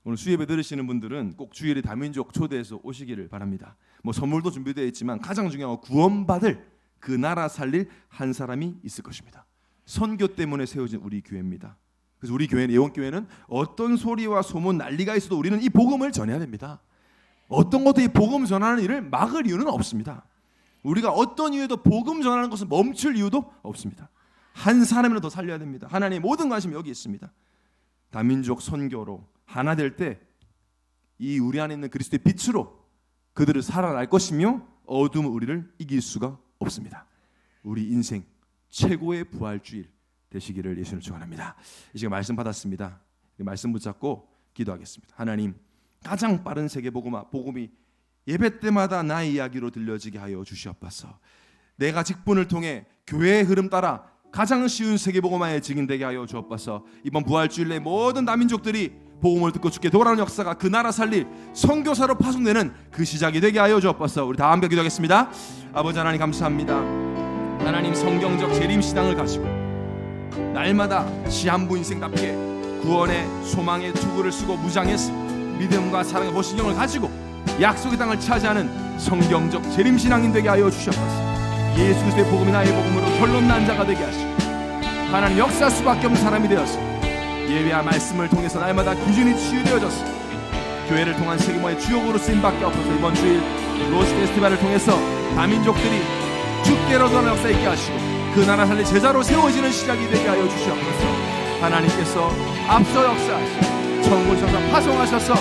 오늘 수예배 들으시는 분들은 꼭 주일에 다민족 초대해서 오시기를 바랍니다. 뭐 선물도 준비되어 있지만 가장 중요한 건 구원받을 그 나라 살릴 한 사람이 있을 것입니다. 선교 때문에 세워진 우리 교회입니다. 그래서 우리 교회 예원교회는 어떤 소리와 소문 난리가 있어도 우리는 이 복음을 전해야 됩니다. 어떤 것도 이 복음 전하는 일을 막을 이유는 없습니다. 우리가 어떤 이유에도 복음 전하는 것을 멈출 이유도 없습니다. 한 사람이라도 더 살려야 됩니다. 하나님의 모든 관심이 여기 있습니다. 다민족 선교로 하나 될 때 이 우리 안에 있는 그리스도의 빛으로 그들을 살아날 것이며 어둠은 우리를 이길 수가 없습니다. 우리 인생 최고의 부활주일 되시기를 예수님을 축원합니다. 이 시간 말씀 받았습니다. 말씀 붙잡고 기도하겠습니다. 하나님, 가장 빠른 세계 복음이 예배 때마다 나의 이야기로 들려지게 하여 주시옵소서. 내가 직분을 통해 교회의 흐름 따라 가장 쉬운 세계 복음화에 증인되게 하여 주옵소서. 이번 부활주일 내 모든 다민족들이 복음을 듣고 주께 돌아오는 역사가 그 나라 살릴 선교사로 파송되는 그 시작이 되게 하여 주옵소서. 우리 다 함께 기도하겠습니다. 아버지 하나님 감사합니다. 하나님 성경적 재림신앙을 가지고 날마다 시한부 인생답게 구원의 소망의 투구를 쓰고 무장해서 믿음과 사랑의 호신경을 가지고 약속의 땅을 차지하는 성경적 재림신앙인 되게 하여 주시옵소서. 예수 그리스도의 복음이 나의 복음으로 결론난 자가 되게 하시고 하나님 역사 수밖에 없는 사람이 되어서 예배와 말씀을 통해서 날마다 기준이 치유되어져서 교회를 통한 세계모의 주역으로 쓰임받게 없어서 이번 주일 로스 페스티벌을 통해서 다민족들이 주께로 돌아오는 역사 있게 하시고 그 나라 살릴 제자로 세워지는 시작이 되게 하여 주시옵소서. 하나님께서 앞서 역사하시고 천국을 전사 파송하셔서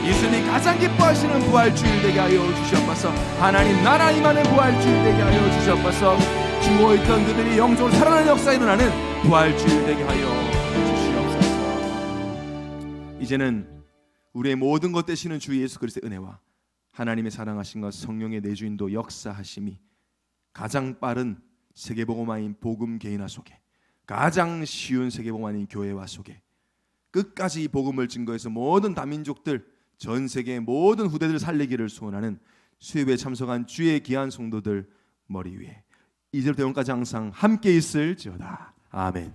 예수님이 가장 기뻐하시는 부활주일 되게 하여 주시옵소서. 하나님 나라 임하는 부활주일 되게 하여 주시옵소서. 죽어있던 그들이 영적으로 살아나는 역사에 일어나는 부활주일 되게 하여 주시옵소서. 이제는 우리의 모든 것 되시는 주 예수 그리스도의 은혜와 하나님의 사랑하심과 성령의 내주인도 역사하심이 가장 빠른 세계복음화인 복음 개인화 속에 가장 쉬운 세계복음화인 교회화 속에 끝까지 이 복음을 증거해서 모든 다민족들 전 세계의 모든 후대들을 살리기를 소원하는 수요일에 참석한 주의 귀한 성도들 머리 위에 이제부터 영까지 항상 함께 있을지어다. 아멘.